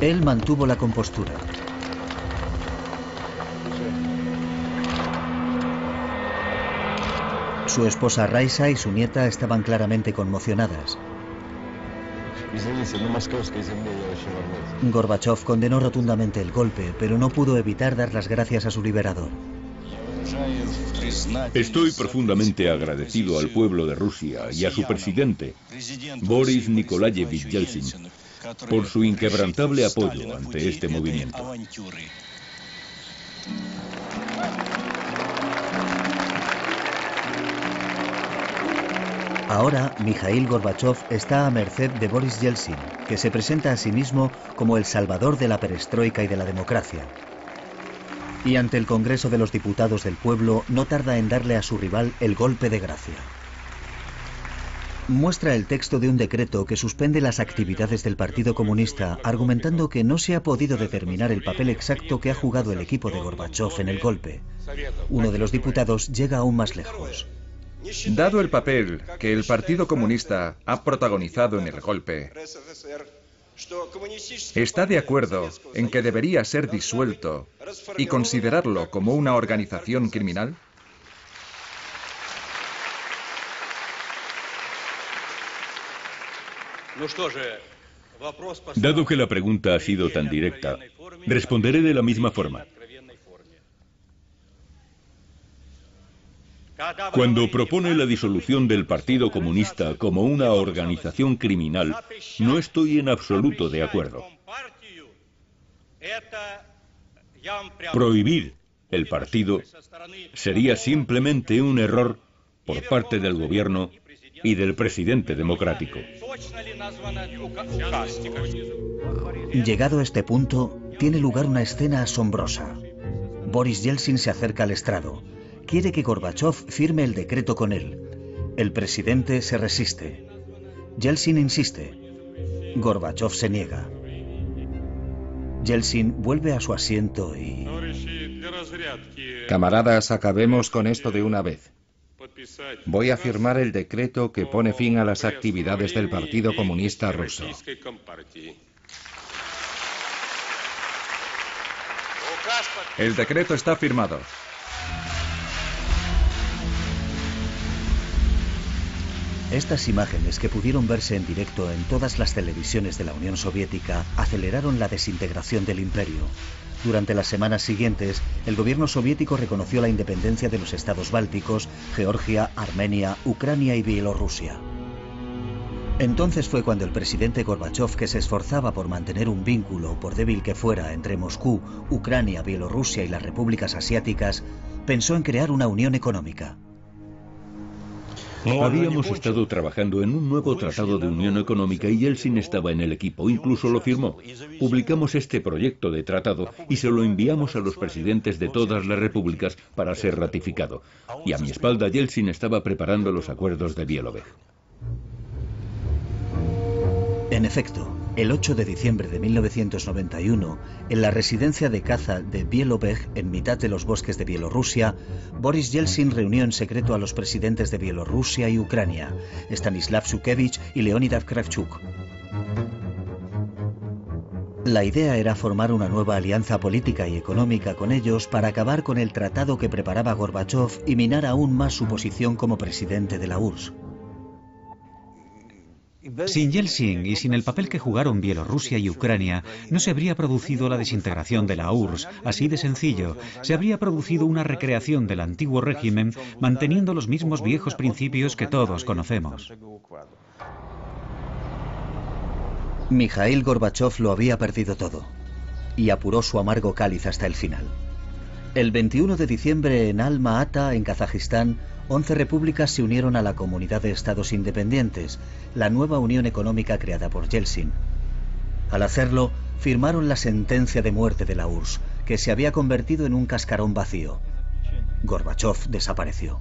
Él mantuvo la compostura. Su esposa Raisa y su nieta estaban claramente conmocionadas. Gorbachov condenó rotundamente el golpe, pero no pudo evitar dar las gracias a su liberador. Estoy profundamente agradecido al pueblo de Rusia y a su presidente, Boris Nikolayevich Yeltsin, por su inquebrantable apoyo ante este movimiento. Ahora, Mikhail Gorbachov está a merced de Boris Yeltsin, que se presenta a sí mismo como el salvador de la perestroika y de la democracia. Y ante el Congreso de los Diputados del Pueblo no tarda en darle a su rival el golpe de gracia. Muestra el texto de un decreto que suspende las actividades del Partido Comunista, argumentando que no se ha podido determinar el papel exacto que ha jugado el equipo de Gorbachov en el golpe. Uno de los diputados llega aún más lejos. Dado el papel que el Partido Comunista ha protagonizado en el golpe, ¿está de acuerdo en que debería ser disuelto y considerarlo como una organización criminal? Dado que la pregunta ha sido tan directa, responderé de la misma forma. Cuando propone la disolución del Partido Comunista como una organización criminal, no estoy en absoluto de acuerdo. Prohibir el partido sería simplemente un error por parte del gobierno y del presidente democrático. Llegado a este punto, tiene lugar una escena asombrosa. Boris Yeltsin se acerca al estrado. Quiere que Gorbachov firme el decreto con él. El presidente se resiste. Yeltsin insiste. Gorbachov se niega. Yeltsin vuelve a su asiento y... Camaradas, acabemos con esto de una vez. Voy a firmar el decreto que pone fin a las actividades del Partido Comunista Ruso. El decreto está firmado. Estas imágenes, que pudieron verse en directo en todas las televisiones de la Unión Soviética, aceleraron la desintegración del imperio. Durante las semanas siguientes, el gobierno soviético reconoció la independencia de los estados bálticos, Georgia, Armenia, Ucrania y Bielorrusia. Entonces fue cuando el presidente Gorbachov, que se esforzaba por mantener un vínculo, por débil que fuera, entre Moscú, Ucrania, Bielorrusia y las repúblicas asiáticas, pensó en crear una unión económica. Habíamos estado trabajando en un nuevo tratado de unión económica y Yeltsin estaba en el equipo, incluso lo firmó. Publicamos este proyecto de tratado y se lo enviamos a los presidentes de todas las repúblicas para ser ratificado. Y a mi espalda Yeltsin estaba preparando los acuerdos de Bielobej. En efecto, el 8 de diciembre de 1991, en la residencia de caza de Bielobej, en mitad de los bosques de Bielorrusia, Boris Yeltsin reunió en secreto a los presidentes de Bielorrusia y Ucrania, Stanislav Shukevich y Leonid Kravchuk. La idea era formar una nueva alianza política y económica con ellos para acabar con el tratado que preparaba Gorbachov y minar aún más su posición como presidente de la URSS. Sin Yeltsin y sin el papel que jugaron Bielorrusia y Ucrania, no se habría producido la desintegración de la URSS, así de sencillo. Se habría producido una recreación del antiguo régimen, manteniendo los mismos viejos principios que todos conocemos. Mikhail Gorbachov lo había perdido todo, y apuró su amargo cáliz hasta el final. El 21 de diciembre en Alma-Ata, en Kazajistán, 11 repúblicas se unieron a la Comunidad de Estados Independientes, la nueva unión económica creada por Yeltsin. Al hacerlo, firmaron la sentencia de muerte de la URSS, que se había convertido en un cascarón vacío. Gorbachov desapareció.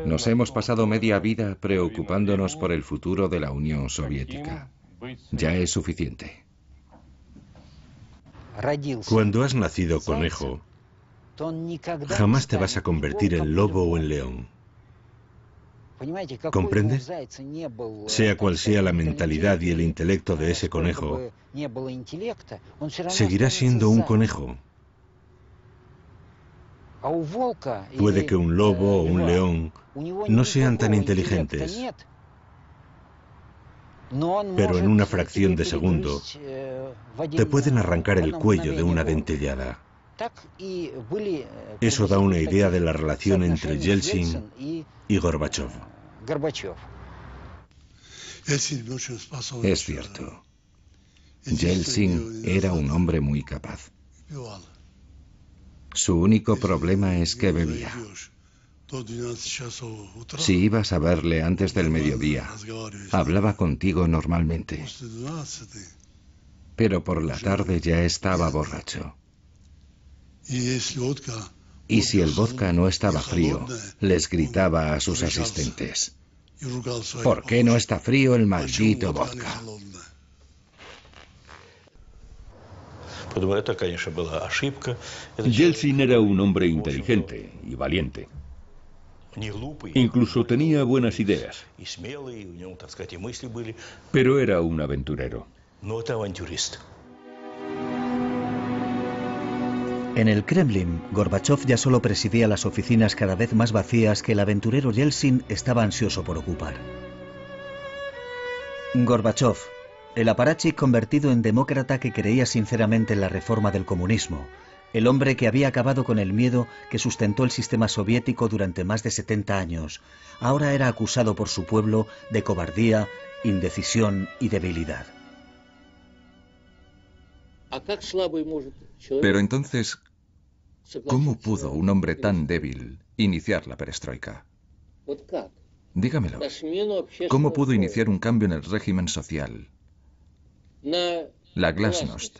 Nos hemos pasado media vida preocupándonos por el futuro de la Unión Soviética. Ya es suficiente. Cuando has nacido conejo, jamás te vas a convertir en lobo o en león. ¿Comprendes? Sea cual sea la mentalidad y el intelecto de ese conejo, seguirá siendo un conejo. Puede que un lobo o un león no sean tan inteligentes, pero en una fracción de segundo te pueden arrancar el cuello de una dentellada. Eso da una idea de la relación entre Yeltsin y Gorbachov. Es cierto. Yeltsin era un hombre muy capaz. Su único problema es que bebía. Si ibas a verle antes del mediodía, hablaba contigo normalmente. Pero por la tarde ya estaba borracho. Y si el vodka no estaba frío, les gritaba a sus asistentes: ¿por qué no está frío el maldito vodka? Yeltsin era un hombre inteligente y valiente. Incluso tenía buenas ideas. Pero era un aventurero. En el Kremlin, Gorbachov ya solo presidía las oficinas cada vez más vacías que el aventurero Yeltsin estaba ansioso por ocupar. Gorbachov, el aparachic convertido en demócrata que creía sinceramente en la reforma del comunismo, el hombre que había acabado con el miedo que sustentó el sistema soviético durante más de 70 años, ahora era acusado por su pueblo de cobardía, indecisión y debilidad. Pero entonces, ¿cómo pudo un hombre tan débil iniciar la perestroika? Dígamelo. ¿Cómo pudo iniciar un cambio en el régimen social? La glasnost,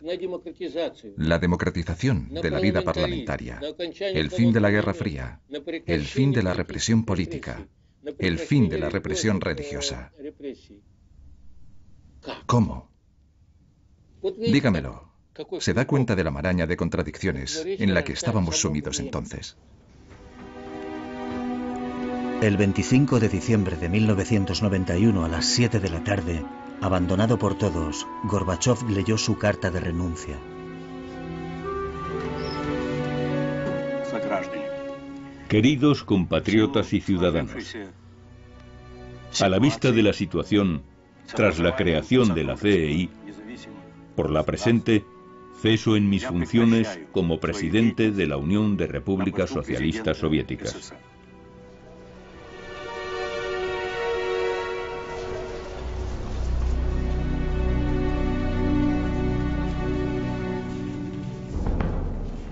la democratización de la vida parlamentaria, el fin de la Guerra Fría, el fin de la represión política, el fin de la represión religiosa. ¿Cómo? Dígamelo. ¿Se da cuenta de la maraña de contradicciones en la que estábamos sumidos entonces? El 25 de diciembre de 1991 a las 7 de la tarde, abandonado por todos, Gorbachov leyó su carta de renuncia. Queridos compatriotas y ciudadanos, a la vista de la situación tras la creación de la CEI, por la presente, ceso en mis funciones como presidente de la Unión de Repúblicas Socialistas Soviéticas.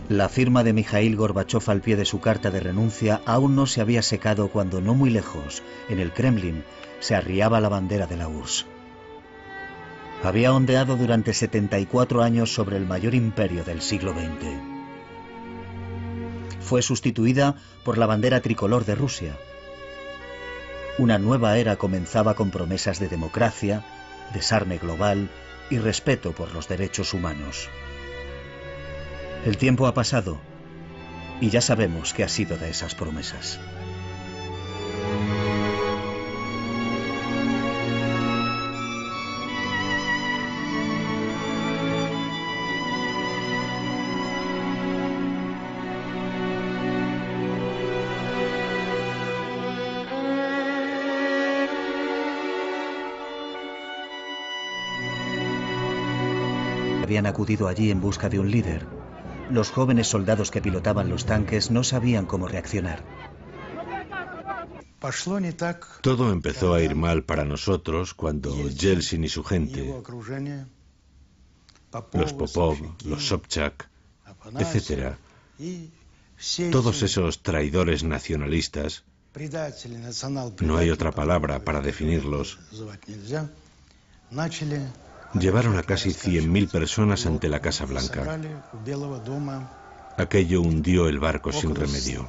La firma de Mikhail Gorbachov al pie de su carta de renuncia aún no se había secado cuando, no muy lejos, en el Kremlin, se arriaba la bandera de la URSS. Había ondeado durante 74 años sobre el mayor imperio del siglo XX. Fue sustituida por la bandera tricolor de Rusia. Una nueva era comenzaba con promesas de democracia, desarme global y respeto por los derechos humanos. El tiempo ha pasado y ya sabemos qué ha sido de esas promesas. Habían acudido allí en busca de un líder. Los jóvenes soldados que pilotaban los tanques no sabían cómo reaccionar. Todo empezó a ir mal para nosotros cuando Yeltsin y su gente, los Popov, los Sobchak, etc., todos esos traidores nacionalistas, no hay otra palabra para definirlos, llevaron a casi 100.000 personas ante la Casa Blanca. Aquello hundió el barco sin remedio.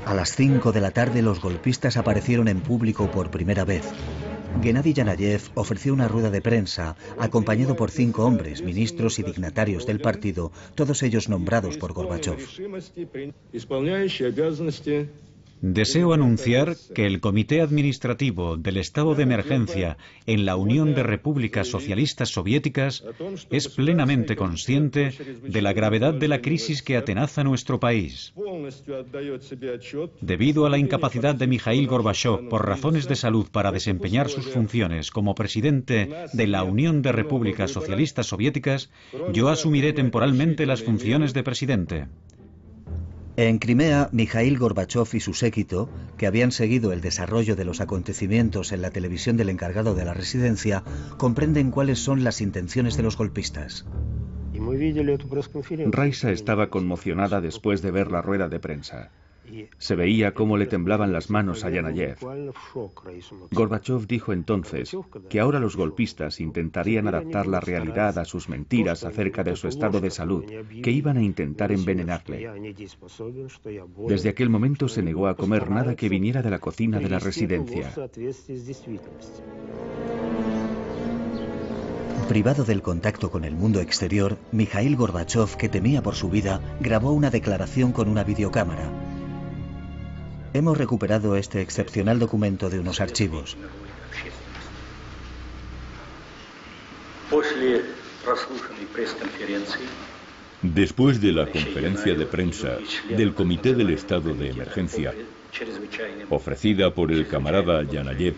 A las 5 de la tarde los golpistas aparecieron en público por primera vez. Gennady Yanayev ofreció una rueda de prensa, acompañado por 5 hombres, ministros y dignatarios del partido, todos ellos nombrados por Gorbachov. Deseo anunciar que el Comité Administrativo del Estado de Emergencia en la Unión de Repúblicas Socialistas Soviéticas es plenamente consciente de la gravedad de la crisis que atenaza nuestro país. Debido a la incapacidad de Mikhail Gorbachov por razones de salud para desempeñar sus funciones como presidente de la Unión de Repúblicas Socialistas Soviéticas, yo asumiré temporalmente las funciones de presidente. En Crimea, Mikhail Gorbachov y su séquito, que habían seguido el desarrollo de los acontecimientos en la televisión del encargado de la residencia, comprenden cuáles son las intenciones de los golpistas. Raisa estaba conmocionada después de ver la rueda de prensa. Se veía cómo le temblaban las manos a Yanayev. Gorbachov dijo entonces que ahora los golpistas intentarían adaptar la realidad a sus mentiras acerca de su estado de salud, que iban a intentar envenenarle. Desde aquel momento se negó a comer nada que viniera de la cocina de la residencia. Privado del contacto con el mundo exterior, Mikhail Gorbachov, que temía por su vida, grabó una declaración con una videocámara. Hemos recuperado este excepcional documento de unos archivos. Después de la conferencia de prensa del Comité del Estado de Emergencia, ofrecida por el camarada Yanayev,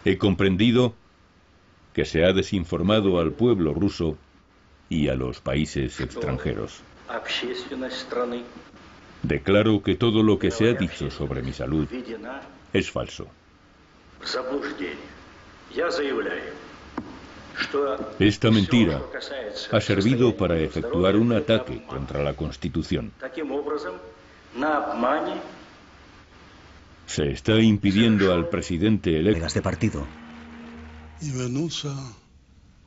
he comprendido que se ha desinformado al pueblo ruso y a los países extranjeros. Declaro que todo lo que se ha dicho sobre mi salud es falso. Esta mentira ha servido para efectuar un ataque contra la Constitución. Se está impidiendo al presidente electo de partido.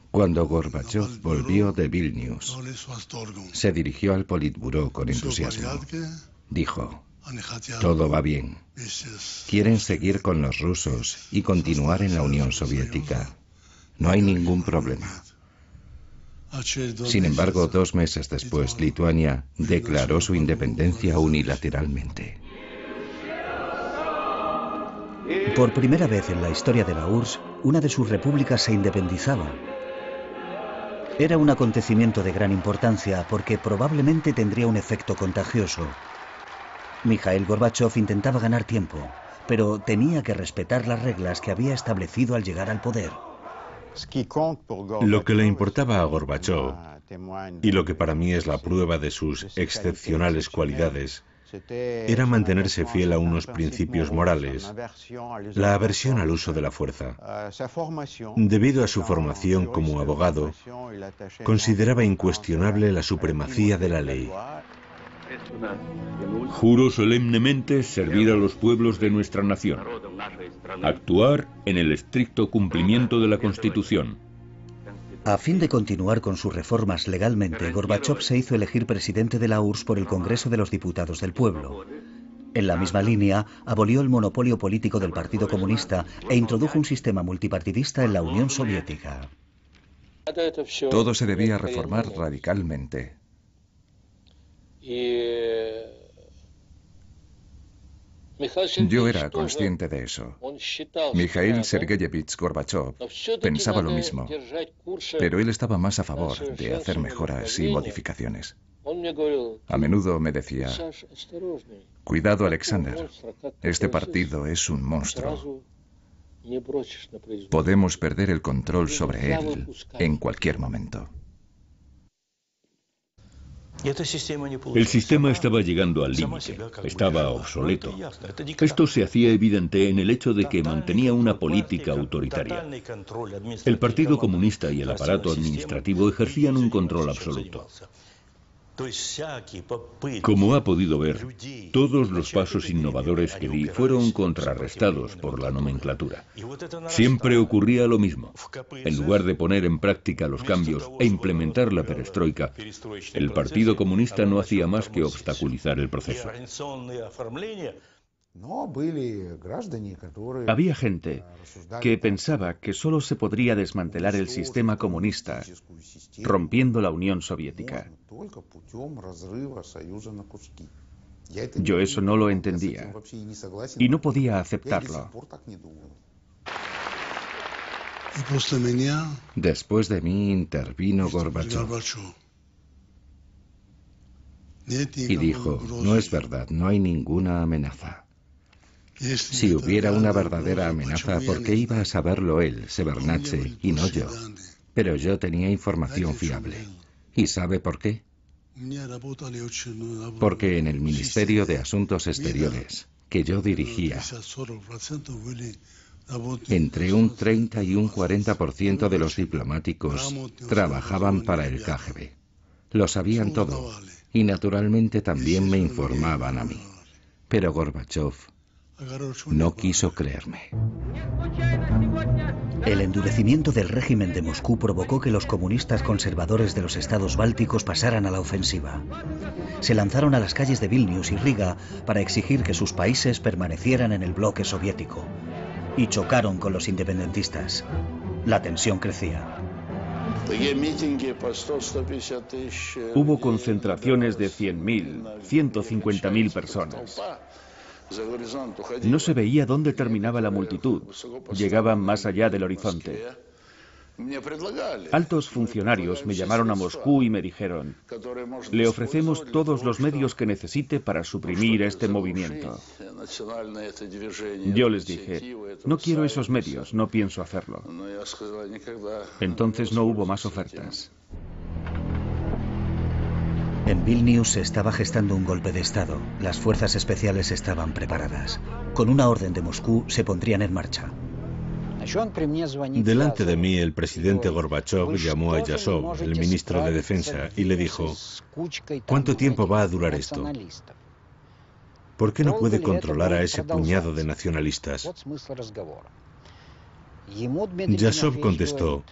Cuando Gorbachov volvió de Vilnius, se dirigió al Politburó con entusiasmo. Dijo: todo va bien. Quieren seguir con los rusos y continuar en la Unión Soviética. No hay ningún problema. Sin embargo, 2 meses después, Lituania declaró su independencia unilateralmente. Por primera vez en la historia de la URSS, una de sus repúblicas se independizaba. Era un acontecimiento de gran importancia porque probablemente tendría un efecto contagioso. Mikhail Gorbachov intentaba ganar tiempo, pero tenía que respetar las reglas que había establecido al llegar al poder. Lo que le importaba a Gorbachov, y lo que para mí es la prueba de sus excepcionales cualidades, era mantenerse fiel a unos principios morales, la aversión al uso de la fuerza. Debido a su formación como abogado, consideraba incuestionable la supremacía de la ley. Juro solemnemente servir a los pueblos de nuestra nación, actuar en el estricto cumplimiento de la Constitución. A fin de continuar con sus reformas legalmente, Gorbachov se hizo elegir presidente de la URSS por el Congreso de los Diputados del Pueblo. En la misma línea, abolió el monopolio político del Partido Comunista e introdujo un sistema multipartidista en la Unión Soviética. Todo se debía reformar radicalmente. Yo era consciente de eso. Mikhail Sergeyevich Gorbachov pensaba lo mismo, pero él estaba más a favor de hacer mejoras y modificaciones. A menudo me decía: cuidado, Alexander, este partido es un monstruo. Podemos perder el control sobre él en cualquier momento. El sistema estaba llegando al límite, estaba obsoleto. Esto se hacía evidente en el hecho de que mantenía una política autoritaria. El Partido Comunista y el aparato administrativo ejercían un control absoluto. Como ha podido ver, todos los pasos innovadores que di fueron contrarrestados por la nomenclatura. Siempre ocurría lo mismo. En lugar de poner en práctica los cambios e implementar la perestroika, el Partido Comunista no hacía más que obstaculizar el proceso. Había gente que pensaba que solo se podría desmantelar el sistema comunista rompiendo la Unión Soviética. Yo eso no lo entendía y no podía aceptarlo. Después de mí intervino Gorbachov y dijo: no es verdad, no hay ninguna amenaza. Si hubiera una verdadera amenaza, ¿por qué iba a saberlo él, Shevardnadze, y no yo? Pero yo tenía información fiable. ¿Y sabe por qué? Porque en el Ministerio de Asuntos Exteriores, que yo dirigía, Entre un 30 y un 40% de los diplomáticos trabajaban para el KGB. Lo sabían todo y naturalmente también me informaban a mí. Pero Gorbachov no quiso creerme. El endurecimiento del régimen de Moscú provocó que los comunistas conservadores de los estados bálticos pasaran a la ofensiva. Se lanzaron a las calles de Vilnius y Riga para exigir que sus países permanecieran en el bloque soviético. Y chocaron con los independentistas. La tensión crecía. Hubo concentraciones de 100.000, 150.000 personas. No se veía dónde terminaba la multitud. Llegaban más allá del horizonte. Altos funcionarios me llamaron a Moscú y me dijeron: le ofrecemos todos los medios que necesite para suprimir este movimiento. Yo les dije: no quiero esos medios, no pienso hacerlo. Entonces no hubo más ofertas. En Vilnius se estaba gestando un golpe de Estado. Las fuerzas especiales estaban preparadas. Con una orden de Moscú se pondrían en marcha. Delante de mí, el presidente Gorbachov llamó a Yasov, el ministro de Defensa, y le dijo: ¿cuánto tiempo va a durar esto? ¿Por qué no puede controlar a ese puñado de nacionalistas? Yasov contestó: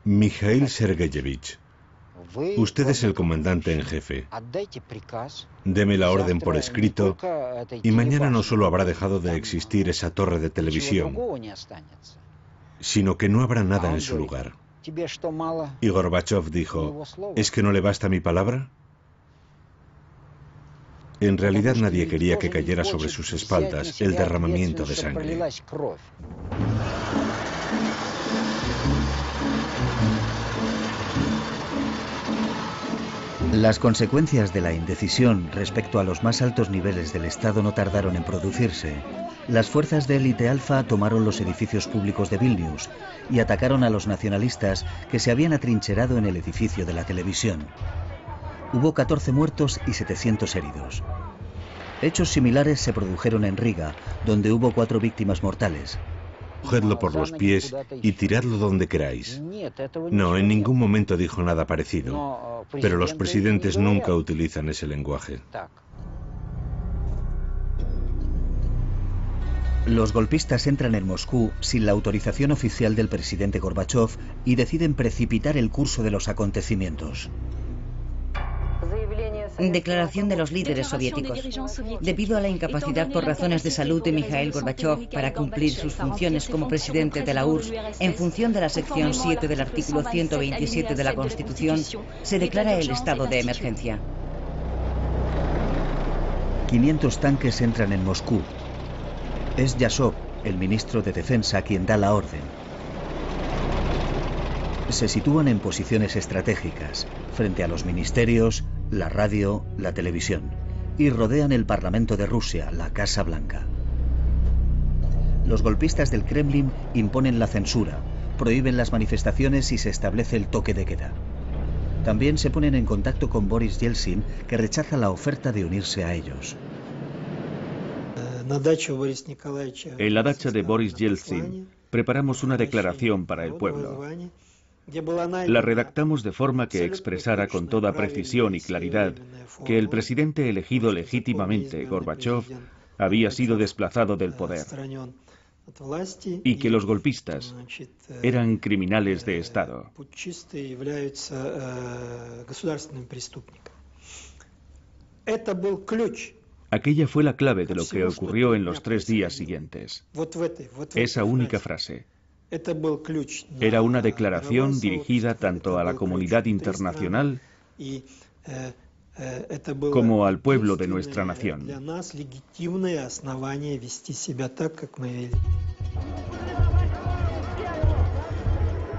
Mikhail Sergeyevich, usted es el comandante en jefe. Deme la orden por escrito y mañana no solo habrá dejado de existir esa torre de televisión, sino que no habrá nada en su lugar. Y Gorbachov dijo: ¿es que no le basta mi palabra? En realidad nadie quería que cayera sobre sus espaldas el derramamiento de sangre. Las consecuencias de la indecisión respecto a los más altos niveles del Estado no tardaron en producirse. Las fuerzas de élite alfa tomaron los edificios públicos de Vilnius y atacaron a los nacionalistas que se habían atrincherado en el edificio de la televisión. Hubo 14 muertos y 700 heridos. Hechos similares se produjeron en Riga, donde hubo 4 víctimas mortales. Cogedlo por los pies y tiradlo donde queráis. No, en ningún momento dijo nada parecido, pero los presidentes nunca utilizan ese lenguaje. Los golpistas entran en Moscú sin la autorización oficial del presidente Gorbachov y deciden precipitar el curso de los acontecimientos. Declaración de los líderes soviéticos. Debido a la incapacidad por razones de salud de Mikhail Gorbachov para cumplir sus funciones como presidente de la URSS, en función de la sección 7 del artículo 127 de la Constitución, se declara el estado de emergencia. 500 tanques entran en Moscú. Es Yasov, el ministro de Defensa, quien da la orden. Se sitúan en posiciones estratégicas, frente a los ministerios, la radio, la televisión, y rodean el Parlamento de Rusia, la Casa Blanca. Los golpistas del Kremlin imponen la censura, prohíben las manifestaciones y se establece el toque de queda. También se ponen en contacto con Boris Yeltsin, que rechaza la oferta de unirse a ellos. En la dacha de Boris Yeltsin preparamos una declaración para el pueblo. La redactamos de forma que expresara con toda precisión y claridad que el presidente elegido legítimamente, Gorbachov, había sido desplazado del poder y que los golpistas eran criminales de Estado. Aquella fue la clave de lo que ocurrió en los 3 días siguientes. Esa única frase. Era una declaración dirigida tanto a la comunidad internacional como al pueblo de nuestra nación.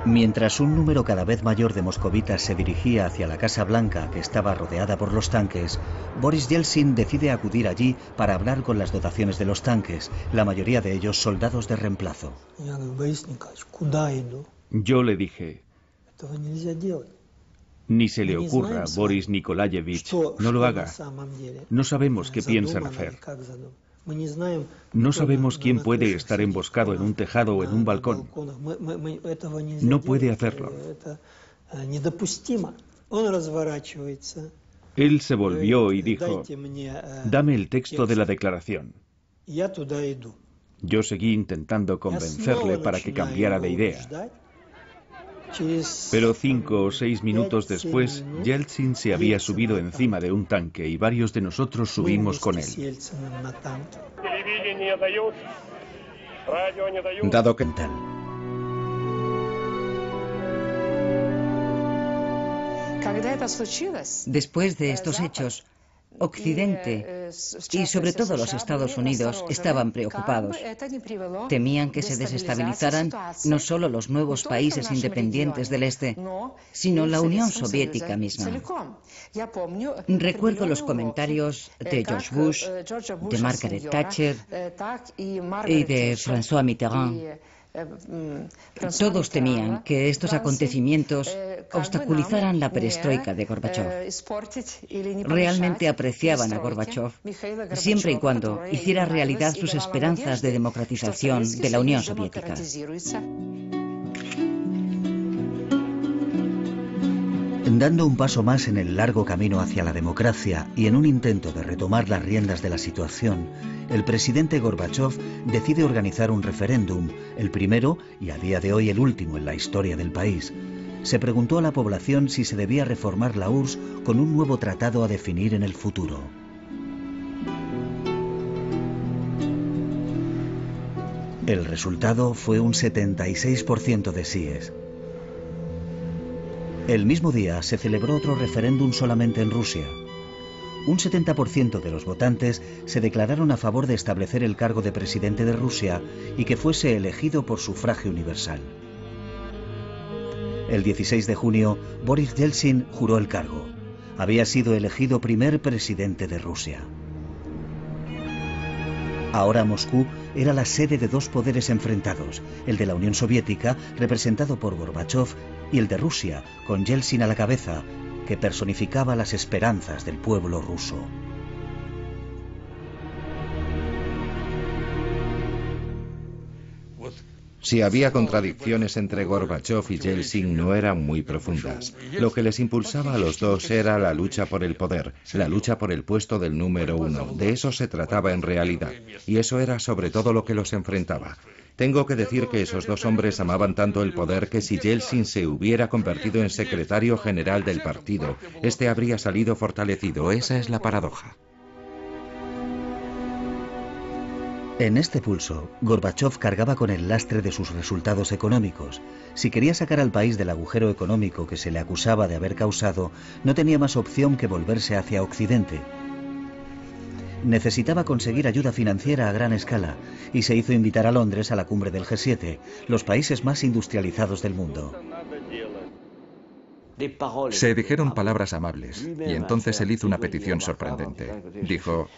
Mientras un número cada vez mayor de moscovitas se dirigía hacia la Casa Blanca, que estaba rodeada por los tanques, Boris Yeltsin decide acudir allí para hablar con las dotaciones de los tanques, la mayoría de ellos soldados de reemplazo. Yo le dije: ni se le ocurra, Boris Nikolayevich, no lo haga. No sabemos qué piensan hacer. No sabemos quién puede estar emboscado en un tejado o en un balcón. No puede hacerlo. Él se volvió y dijo: dame el texto de la declaración. Yo seguí intentando convencerle para que cambiara de idea. Pero 5 o 6 minutos después, Yeltsin se había subido encima de un tanque y varios de nosotros subimos con él. Dado que Después de estos hechos, Occidente y sobre todo los Estados Unidos estaban preocupados. Temían que se desestabilizaran no solo los nuevos países independientes del Este, sino la Unión Soviética misma. Recuerdo los comentarios de George Bush, de Margaret Thatcher y de François Mitterrand. Todos temían que estos acontecimientos obstaculizaran la perestroika de Gorbachov. Realmente apreciaban a Gorbachov, siempre y cuando hiciera realidad sus esperanzas de democratización de la Unión Soviética. Dando un paso más en el largo camino hacia la democracia y en un intento de retomar las riendas de la situación, el presidente Gorbachov decide organizar un referéndum, el primero y a día de hoy el último en la historia del país. Se preguntó a la población si se debía reformar la URSS con un nuevo tratado a definir en el futuro. El resultado fue un 76% de síes. El mismo día se celebró otro referéndum solamente en Rusia. Un 70% de los votantes se declararon a favor de establecer el cargo de presidente de Rusia y que fuese elegido por sufragio universal. El 16 de junio, Boris Yeltsin juró el cargo. Había sido elegido primer presidente de Rusia. Ahora Moscú era la sede de dos poderes enfrentados, el de la Unión Soviética, representado por Gorbachov, y el de Rusia, con Yeltsin a la cabeza, que personificaba las esperanzas del pueblo ruso. Si había contradicciones entre Gorbachov y Yeltsin, no eran muy profundas. Lo que les impulsaba a los dos era la lucha por el poder, la lucha por el puesto del número uno. De eso se trataba en realidad, y eso era sobre todo lo que los enfrentaba. Tengo que decir que esos dos hombres amaban tanto el poder que si Yeltsin se hubiera convertido en secretario general del partido, este habría salido fortalecido. Esa es la paradoja. En este pulso, Gorbachov cargaba con el lastre de sus resultados económicos. Si quería sacar al país del agujero económico que se le acusaba de haber causado, no tenía más opción que volverse hacia Occidente. Necesitaba conseguir ayuda financiera a gran escala y se hizo invitar a Londres a la cumbre del G7, los países más industrializados del mundo. Se dijeron palabras amables, y entonces él hizo una petición sorprendente. Dijo: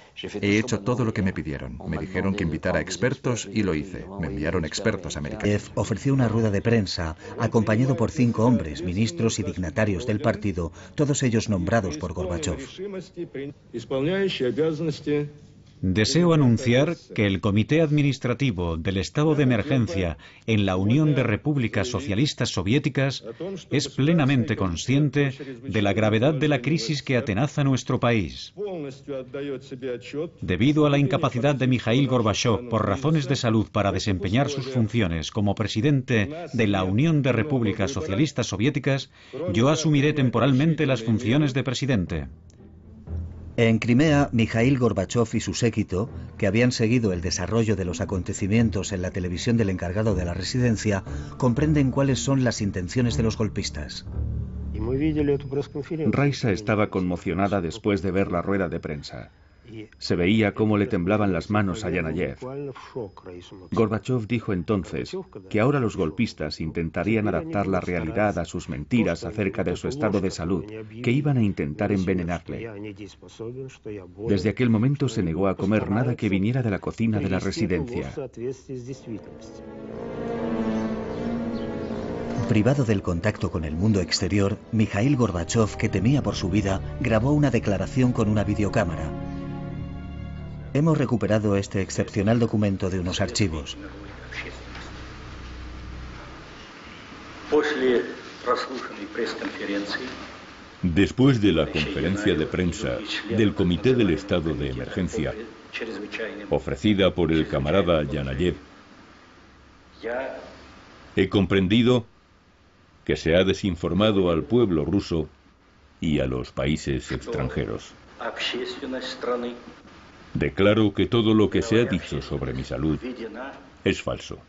he hecho todo lo que me pidieron. Me dijeron que invitara a expertos y lo hice. Me enviaron expertos americanos. Ofreció una rueda de prensa, acompañado por 5 hombres, ministros y dignatarios del partido, todos ellos nombrados por Gorbachov. Deseo anunciar que el Comité Administrativo del Estado de Emergencia en la Unión de Repúblicas Socialistas Soviéticas es plenamente consciente de la gravedad de la crisis que atenaza nuestro país. Debido a la incapacidad de Mikhail Gorbachov por razones de salud para desempeñar sus funciones como presidente de la Unión de Repúblicas Socialistas Soviéticas, yo asumiré temporalmente las funciones de presidente. En Crimea, Mikhail Gorbachov y su séquito, que habían seguido el desarrollo de los acontecimientos en la televisión del encargado de la residencia, comprenden cuáles son las intenciones de los golpistas. Raisa estaba conmocionada después de ver la rueda de prensa. Se veía cómo le temblaban las manos a Yanayev. Gorbachov dijo entonces que ahora los golpistas intentarían adaptar la realidad a sus mentiras acerca de su estado de salud, que iban a intentar envenenarle. Desde aquel momento se negó a comer nada que viniera de la cocina de la residencia. Privado del contacto con el mundo exterior, Mikhail Gorbachov, que temía por su vida, grabó una declaración con una videocámara. Hemos recuperado este excepcional documento de unos archivos. Después de la conferencia de prensa del Comité del Estado de Emergencia, ofrecida por el camarada Yanayev, he comprendido que se ha desinformado al pueblo ruso y a los países extranjeros. Declaro que todo lo que se ha dicho sobre mi salud es falso.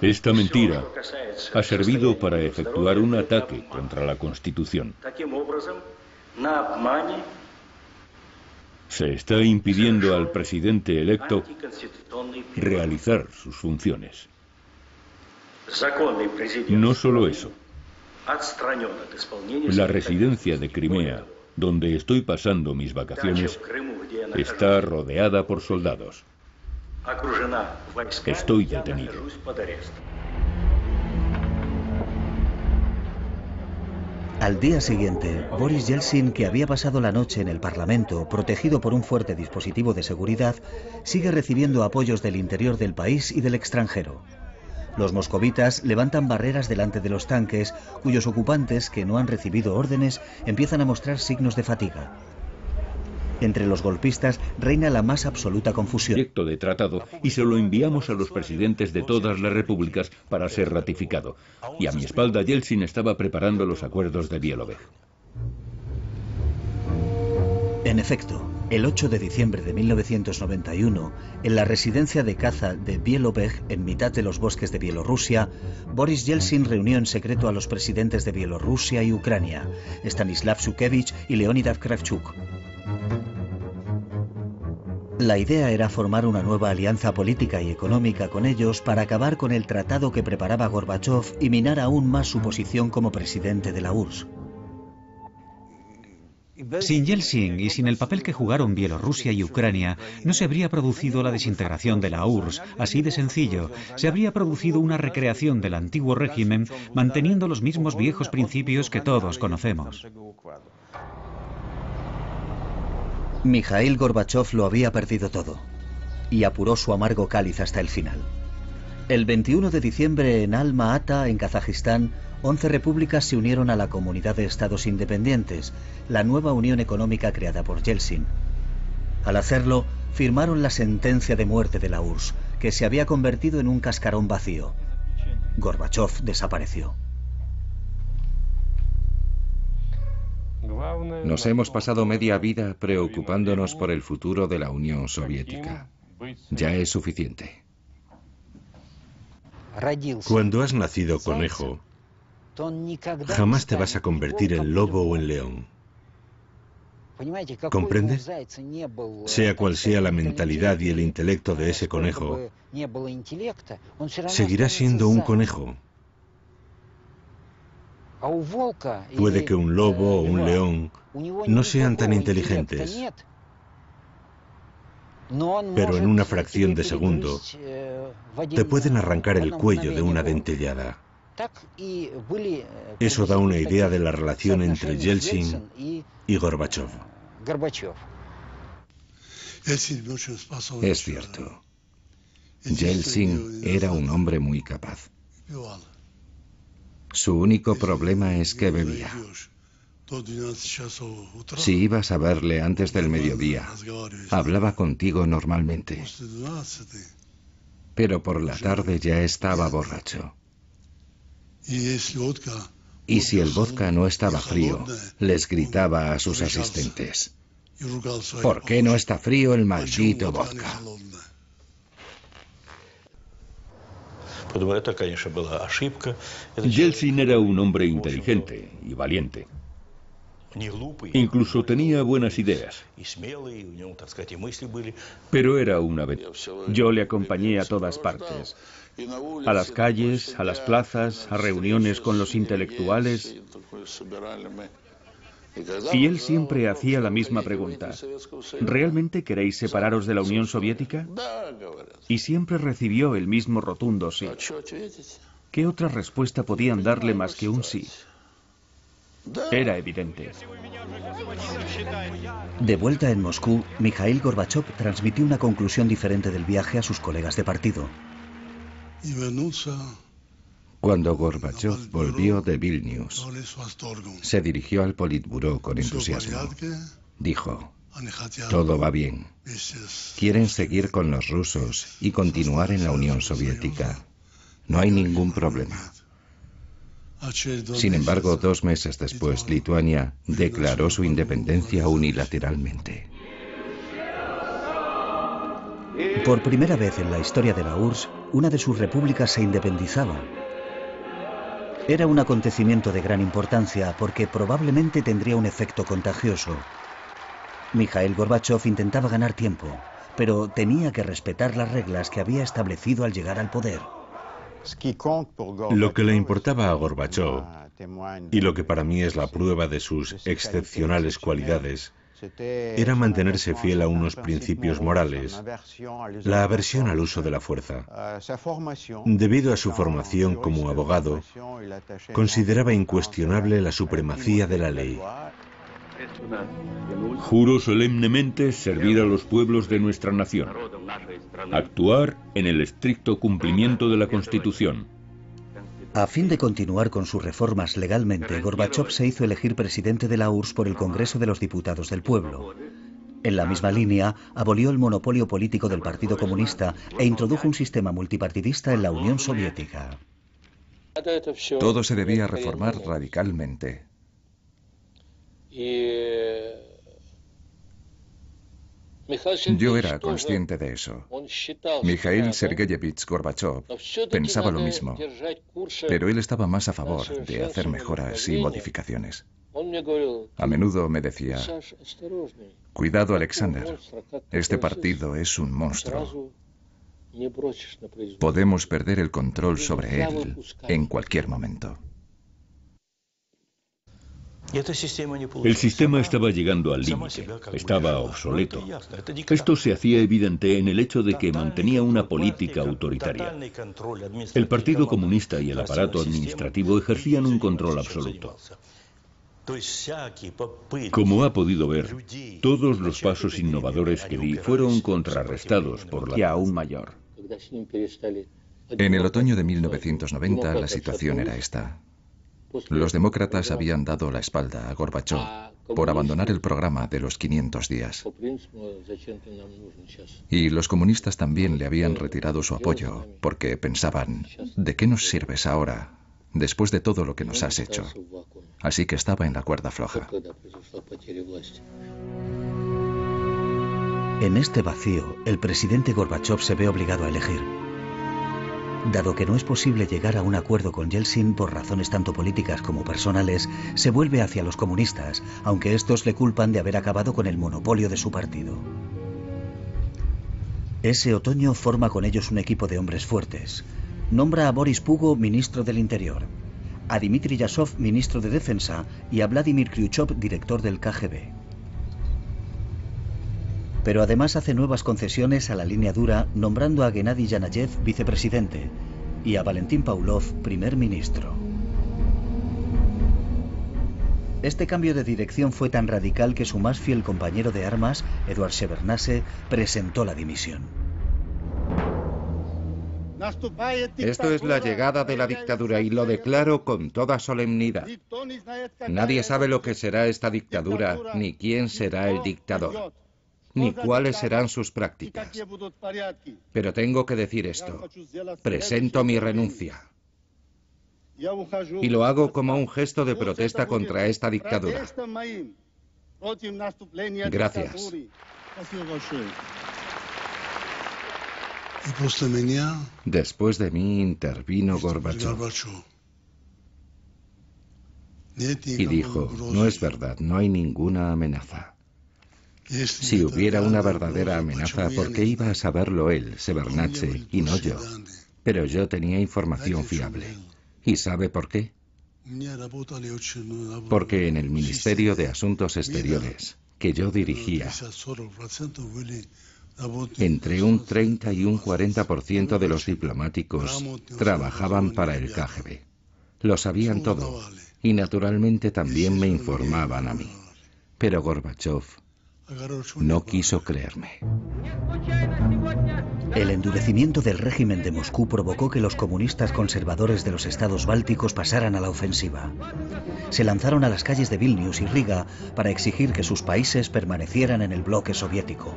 Esta mentira ha servido para efectuar un ataque contra la Constitución. Se está impidiendo al presidente electo realizar sus funciones. No solo eso. La residencia de Crimea, donde estoy pasando mis vacaciones, está rodeada por soldados. Estoy detenido. Al día siguiente, Boris Yeltsin, que había pasado la noche en el Parlamento, protegido por un fuerte dispositivo de seguridad, sigue recibiendo apoyos del interior del país y del extranjero. Los moscovitas levantan barreras delante de los tanques, cuyos ocupantes, que no han recibido órdenes, empiezan a mostrar signos de fatiga. Entre los golpistas reina la más absoluta confusión. Proyecto de tratado y se lo enviamos a los presidentes de todas las repúblicas para ser ratificado. Y a mi espalda Yeltsin estaba preparando los acuerdos de Bielobej. En efecto, el 8 de diciembre de 1991, en la residencia de caza de Bielobej, en mitad de los bosques de Bielorrusia, Boris Yeltsin reunió en secreto a los presidentes de Bielorrusia y Ucrania, Stanislav Shukevich y Leonid Kravchuk. La idea era formar una nueva alianza política y económica con ellos para acabar con el tratado que preparaba Gorbachov y minar aún más su posición como presidente de la URSS. Sin Yeltsin y sin el papel que jugaron Bielorrusia y Ucrania, no se habría producido la desintegración de la URSS, así de sencillo. Se habría producido una recreación del antiguo régimen, manteniendo los mismos viejos principios que todos conocemos. Mikhail Gorbachov lo había perdido todo y apuró su amargo cáliz hasta el final. El 21 de diciembre en Alma-Ata, en Kazajistán, 11 repúblicas se unieron a la Comunidad de Estados Independientes, la nueva unión económica creada por Yeltsin. Al hacerlo, firmaron la sentencia de muerte de la URSS, que se había convertido en un cascarón vacío. Gorbachov desapareció. Nos hemos pasado media vida preocupándonos por el futuro de la Unión Soviética. Ya es suficiente. Cuando has nacido conejo, jamás te vas a convertir en lobo o en león. ¿Comprende? Sea cual sea la mentalidad y el intelecto de ese conejo, seguirá siendo un conejo. Puede que un lobo o un león no sean tan inteligentes, pero en una fracción de segundo te pueden arrancar el cuello de una dentellada. Eso da una idea de la relación entre Yeltsin y Gorbachov. Es cierto. Yeltsin era un hombre muy capaz. Su único problema es que bebía. Si ibas a verle antes del mediodía, hablaba contigo normalmente. Pero por la tarde ya estaba borracho. Y si el vodka no estaba frío, les gritaba a sus asistentes: ¿por qué no está frío el maldito vodka? Yeltsin era un hombre inteligente y valiente. Incluso tenía buenas ideas. Pero era una vez. Yo le acompañé a todas partes. A las calles, a las plazas, a reuniones con los intelectuales. Y él siempre hacía la misma pregunta: ¿realmente queréis separaros de la Unión Soviética? Y siempre recibió el mismo rotundo sí. ¿Qué otra respuesta podían darle más que un sí? Era evidente. De vuelta en Moscú, Mikhail Gorbachov transmitió una conclusión diferente del viaje a sus colegas de partido. Cuando Gorbachov volvió de Vilnius, se dirigió al Politburó con entusiasmo. Dijo: todo va bien. Quieren seguir con los rusos y continuar en la Unión Soviética. No hay ningún problema. Sin embargo, 2 meses después, Lituania declaró su independencia unilateralmente. Por primera vez en la historia de la URSS, una de sus repúblicas se independizaba. Era un acontecimiento de gran importancia porque probablemente tendría un efecto contagioso. Mikhail Gorbachov intentaba ganar tiempo, pero tenía que respetar las reglas que había establecido al llegar al poder. Lo que le importaba a Gorbachov, y lo que para mí es la prueba de sus excepcionales cualidades, era mantenerse fiel a unos principios morales, la aversión al uso de la fuerza. Debido a su formación como abogado, consideraba incuestionable la supremacía de la ley. Juro solemnemente servir a los pueblos de nuestra nación, actuar en el estricto cumplimiento de la Constitución. A fin de continuar con sus reformas legalmente, Gorbachov se hizo elegir presidente de la URSS por el Congreso de los Diputados del Pueblo. En la misma línea, abolió el monopolio político del Partido Comunista e introdujo un sistema multipartidista en la Unión Soviética. Todo se debía reformar radicalmente. Yo era consciente de eso. Mikhail Sergeyevich Gorbachov pensaba lo mismo, pero él estaba más a favor de hacer mejoras y modificaciones. A menudo me decía: cuidado, Alexander, este partido es un monstruo. Podemos perder el control sobre él en cualquier momento. El sistema estaba llegando al límite, estaba obsoleto. Esto se hacía evidente en el hecho de que mantenía una política autoritaria. El Partido Comunista y el aparato administrativo ejercían un control absoluto. Como ha podido ver, todos los pasos innovadores que di fueron contrarrestados por la aún mayor. En el otoño de 1990 la situación era esta. Los demócratas habían dado la espalda a Gorbachov por abandonar el programa de los 500 días. Y los comunistas también le habían retirado su apoyo porque pensaban: ¿de qué nos sirves ahora, después de todo lo que nos has hecho? Así que estaba en la cuerda floja. En este vacío, el presidente Gorbachov se ve obligado a elegir. Dado que no es posible llegar a un acuerdo con Yeltsin por razones tanto políticas como personales, se vuelve hacia los comunistas, aunque estos le culpan de haber acabado con el monopolio de su partido. Ese otoño forma con ellos un equipo de hombres fuertes. Nombra a Boris Pugo ministro del Interior, a Dmitry Yasov ministro de Defensa y a Vladimir Kryuchov director del KGB. Pero además hace nuevas concesiones a la línea dura, nombrando a Gennady Yanayev vicepresidente y a Valentín Pavlov primer ministro. Este cambio de dirección fue tan radical que su más fiel compañero de armas, Eduard Shevardnadze, presentó la dimisión. Esto es la llegada de la dictadura y lo declaro con toda solemnidad. Nadie sabe lo que será esta dictadura, ni quién será el dictador, ni cuáles serán sus prácticas. Pero tengo que decir esto: presento mi renuncia. Y lo hago como un gesto de protesta contra esta dictadura. Gracias. Después de mí intervino Gorbachov y dijo: no es verdad, no hay ninguna amenaza. Si hubiera una verdadera amenaza, ¿por qué iba a saberlo él, Shevardnadze, y no yo? Pero yo tenía información fiable. ¿Y sabe por qué? Porque en el Ministerio de Asuntos Exteriores, que yo dirigía, entre un 30 y un 40% de los diplomáticos trabajaban para el KGB. Lo sabían todo, y naturalmente también me informaban a mí. Pero Gorbachov no quiso creerme. El endurecimiento del régimen de Moscú provocó que los comunistas conservadores de los estados bálticos pasaran a la ofensiva. Se lanzaron a las calles de Vilnius y Riga para exigir que sus países permanecieran en el bloque soviético.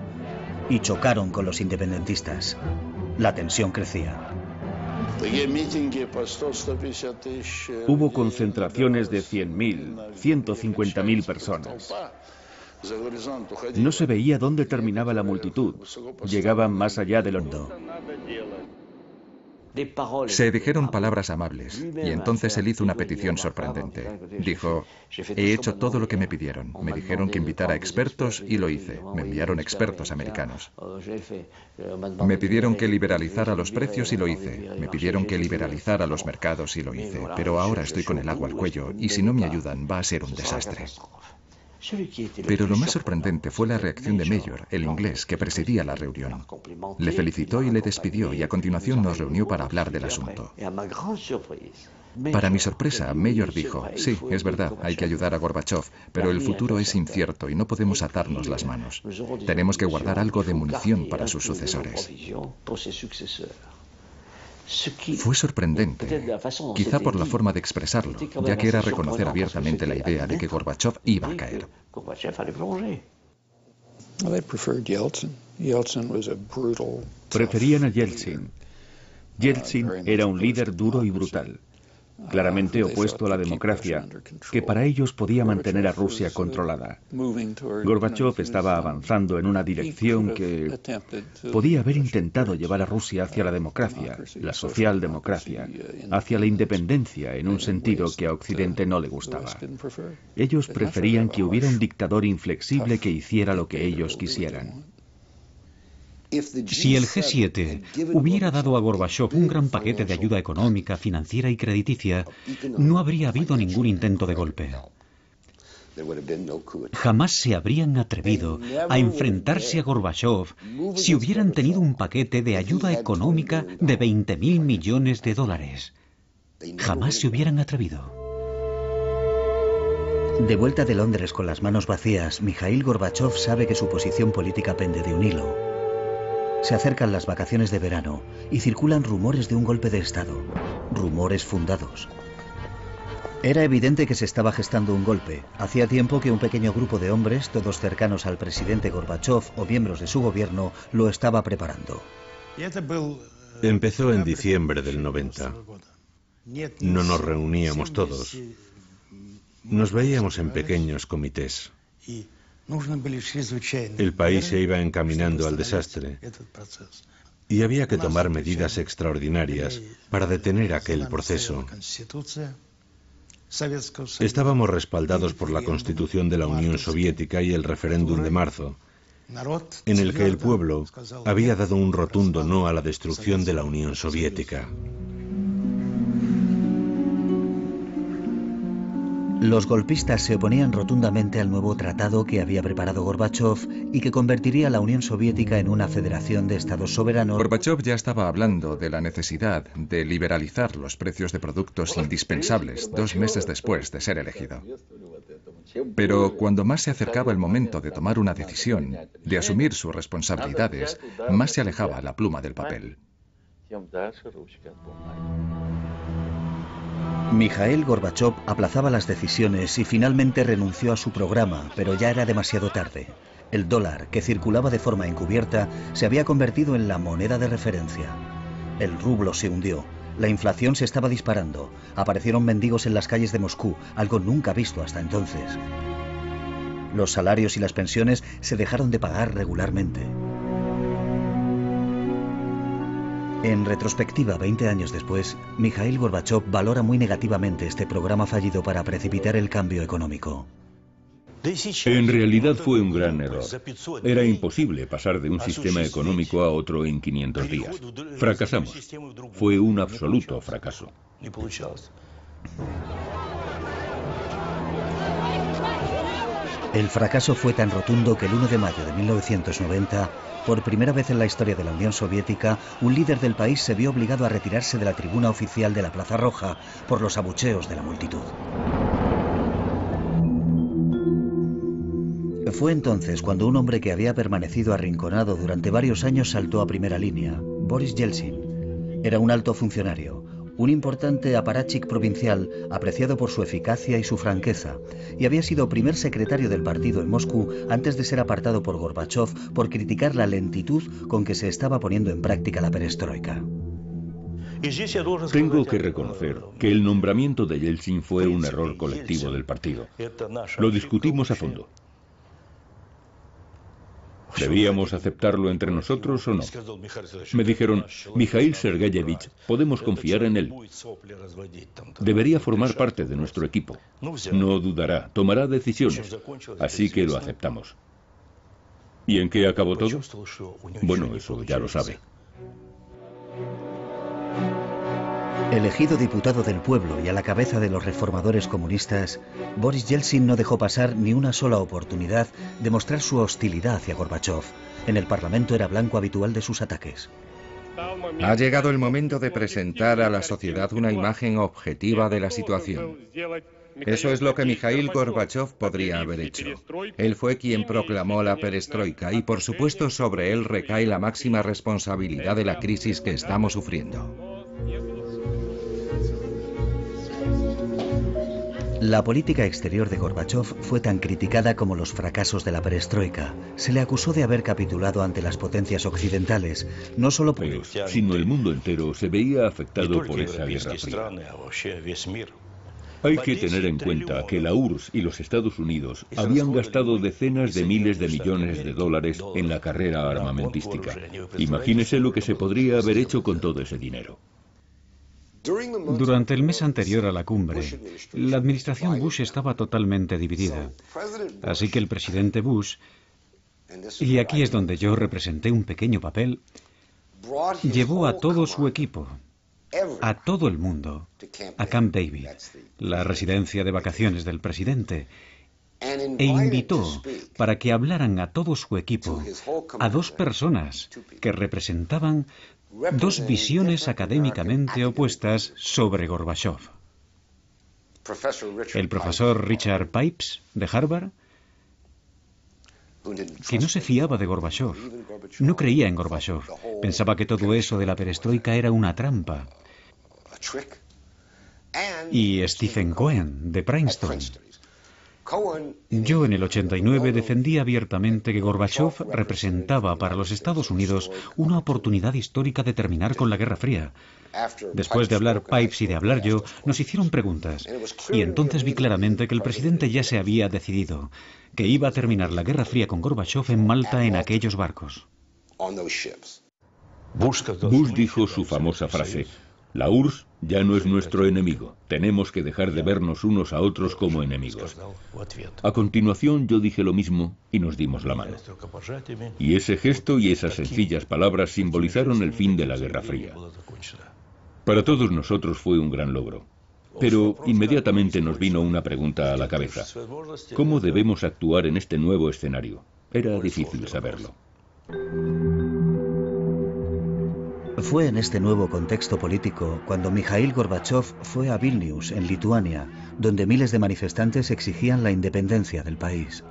Y chocaron con los independentistas. La tensión crecía. Hubo concentraciones de 100.000, 150.000 personas. No se veía dónde terminaba la multitud. Llegaban más allá del hondo. Se dijeron palabras amables, y entonces él hizo una petición sorprendente. Dijo: he hecho todo lo que me pidieron. Me dijeron que invitara a expertos y lo hice. Me enviaron expertos americanos. Me pidieron que liberalizara los precios y lo hice. Me pidieron que liberalizara los mercados y lo hice. Pero ahora estoy con el agua al cuello, y si no me ayudan va a ser un desastre. Pero lo más sorprendente fue la reacción de Mayor, el inglés, que presidía la reunión. Le felicitó y le despidió, y a continuación nos reunió para hablar del asunto. Para mi sorpresa, Mayor dijo: sí, es verdad, hay que ayudar a Gorbachov, pero el futuro es incierto y no podemos atarnos las manos. Tenemos que guardar algo de munición para sus sucesores. Fue sorprendente, quizá por la forma de expresarlo, ya que era reconocer abiertamente la idea de que Gorbachov iba a caer. Preferían a Yeltsin. Yeltsin era un líder duro y brutal, claramente opuesto a la democracia, que para ellos podía mantener a Rusia controlada. Gorbachov estaba avanzando en una dirección que podía haber intentado llevar a Rusia hacia la democracia, la socialdemocracia, hacia la independencia en un sentido que a Occidente no le gustaba. Ellos preferían que hubiera un dictador inflexible que hiciera lo que ellos quisieran. Si el G7 hubiera dado a Gorbachov un gran paquete de ayuda económica, financiera y crediticia, no habría habido ningún intento de golpe. Jamás se habrían atrevido a enfrentarse a Gorbachov si hubieran tenido un paquete de ayuda económica de 20.000 millones de dólares. Jamás se hubieran atrevido. De vuelta de Londres con las manos vacías, Mikhail Gorbachov sabe que su posición política pende de un hilo. Se acercan las vacaciones de verano y circulan rumores de un golpe de Estado. Rumores fundados. Era evidente que se estaba gestando un golpe. Hacía tiempo que un pequeño grupo de hombres, todos cercanos al presidente Gorbachov o miembros de su gobierno, lo estaba preparando. Empezó en diciembre del 90. No nos reuníamos todos. Nos veíamos en pequeños comités. El país se iba encaminando al desastre y había que tomar medidas extraordinarias para detener aquel proceso. Estábamos respaldados por la Constitución de la Unión Soviética y el referéndum de marzo, en el que el pueblo había dado un rotundo no a la destrucción de la Unión Soviética. Los golpistas se oponían rotundamente al nuevo tratado que había preparado Gorbachov y que convertiría a la Unión Soviética en una federación de estados soberanos. Gorbachov ya estaba hablando de la necesidad de liberalizar los precios de productos indispensables 2 meses después de ser elegido. Pero cuando más se acercaba el momento de tomar una decisión, de asumir sus responsabilidades, más se alejaba la pluma del papel. Mikhail Gorbachov aplazaba las decisiones y finalmente renunció a su programa, pero ya era demasiado tarde. El dólar, que circulaba de forma encubierta, se había convertido en la moneda de referencia. El rublo se hundió, la inflación se estaba disparando, aparecieron mendigos en las calles de Moscú, algo nunca visto hasta entonces. Los salarios y las pensiones se dejaron de pagar regularmente. En retrospectiva, 20 años después, Mikhail Gorbachov valora muy negativamente este programa fallido para precipitar el cambio económico. En realidad fue un gran error. Era imposible pasar de un sistema económico a otro en 500 días. Fracasamos. Fue un absoluto fracaso. El fracaso fue tan rotundo que el 1 de mayo de 1990, por primera vez en la historia de la Unión Soviética, un líder del país se vio obligado a retirarse de la tribuna oficial de la Plaza Roja por los abucheos de la multitud. Fue entonces cuando un hombre que había permanecido arrinconado durante varios años saltó a primera línea, Boris Yeltsin. Era un alto funcionario, un importante apparatchik provincial apreciado por su eficacia y su franqueza, y había sido primer secretario del partido en Moscú antes de ser apartado por Gorbachov por criticar la lentitud con que se estaba poniendo en práctica la perestroika. Tengo que reconocer que el nombramiento de Yeltsin fue un error colectivo del partido. Lo discutimos a fondo. ¿Debíamos aceptarlo entre nosotros o no? Me dijeron, Mikhail Sergeyevich, podemos confiar en él. Debería formar parte de nuestro equipo. No dudará, tomará decisiones. Así que lo aceptamos. ¿Y en qué acabó todo? Bueno, eso ya lo sabe. Elegido diputado del pueblo y a la cabeza de los reformadores comunistas, Boris Yeltsin no dejó pasar ni una sola oportunidad de mostrar su hostilidad hacia Gorbachov. En el Parlamento era blanco habitual de sus ataques. Ha llegado el momento de presentar a la sociedad una imagen objetiva de la situación. Eso es lo que Mikhail Gorbachov podría haber hecho. Él fue quien proclamó la perestroika y, por supuesto, sobre él recae la máxima responsabilidad de la crisis que estamos sufriendo. La política exterior de Gorbachov fue tan criticada como los fracasos de la perestroika. Se le acusó de haber capitulado ante las potencias occidentales, no solo por sino el mundo entero se veía afectado por esa guerra fría. Hay que tener en cuenta que la URSS y los Estados Unidos habían gastado decenas de miles de millones de dólares en la carrera armamentística. Imagínese lo que se podría haber hecho con todo ese dinero. Durante el mes anterior a la cumbre, la administración Bush estaba totalmente dividida. Así que el presidente Bush, y aquí es donde yo representé un pequeño papel, llevó a todo su equipo, a todo el mundo, a Camp David, la residencia de vacaciones del presidente, e invitó para que hablaran a todo su equipo a dos personas que representaban dos visiones académicamente opuestas sobre Gorbachov. El profesor Richard Pipes, de Harvard, que no se fiaba de Gorbachov, no creía en Gorbachov, pensaba que todo eso de la perestroika era una trampa. Y Stephen Cohen, de Princeton. Yo en el 89 defendí abiertamente que Gorbachov representaba para los Estados Unidos una oportunidad histórica de terminar con la Guerra Fría. Después de hablar Pipes y de hablar yo, nos hicieron preguntas, y entonces vi claramente que el presidente ya se había decidido, que iba a terminar la Guerra Fría con Gorbachov en Malta en aquellos barcos. Bush dijo su famosa frase, la URSS ya no es nuestro enemigo, tenemos que dejar de vernos unos a otros como enemigos. A continuación yo dije lo mismo y nos dimos la mano. Y ese gesto y esas sencillas palabras simbolizaron el fin de la Guerra Fría. Para todos nosotros fue un gran logro. Pero inmediatamente nos vino una pregunta a la cabeza. ¿Cómo debemos actuar en este nuevo escenario? Era difícil saberlo. Fue en este nuevo contexto político cuando Mikhail Gorbachov fue a Vilnius, en Lituania, donde miles de manifestantes exigían la independencia del país.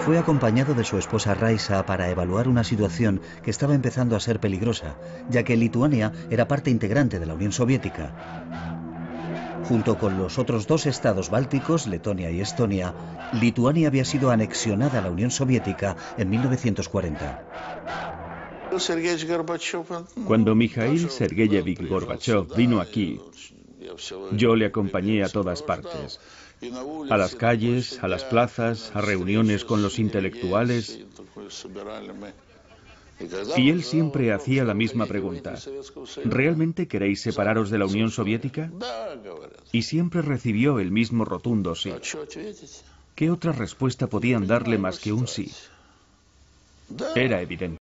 Fue acompañado de su esposa Raisa para evaluar una situación que estaba empezando a ser peligrosa, ya que Lituania era parte integrante de la Unión Soviética. Junto con los otros dos estados bálticos, Letonia y Estonia, Lituania había sido anexionada a la Unión Soviética en 1940. Cuando Mikhail Sergeyevich Gorbachov vino aquí, yo le acompañé a todas partes. A las calles, a las plazas, a reuniones con los intelectuales. Y él siempre hacía la misma pregunta. ¿Realmente queréis separaros de la Unión Soviética? Y siempre recibió el mismo rotundo sí. ¿Qué otra respuesta podían darle más que un sí? Era evidente.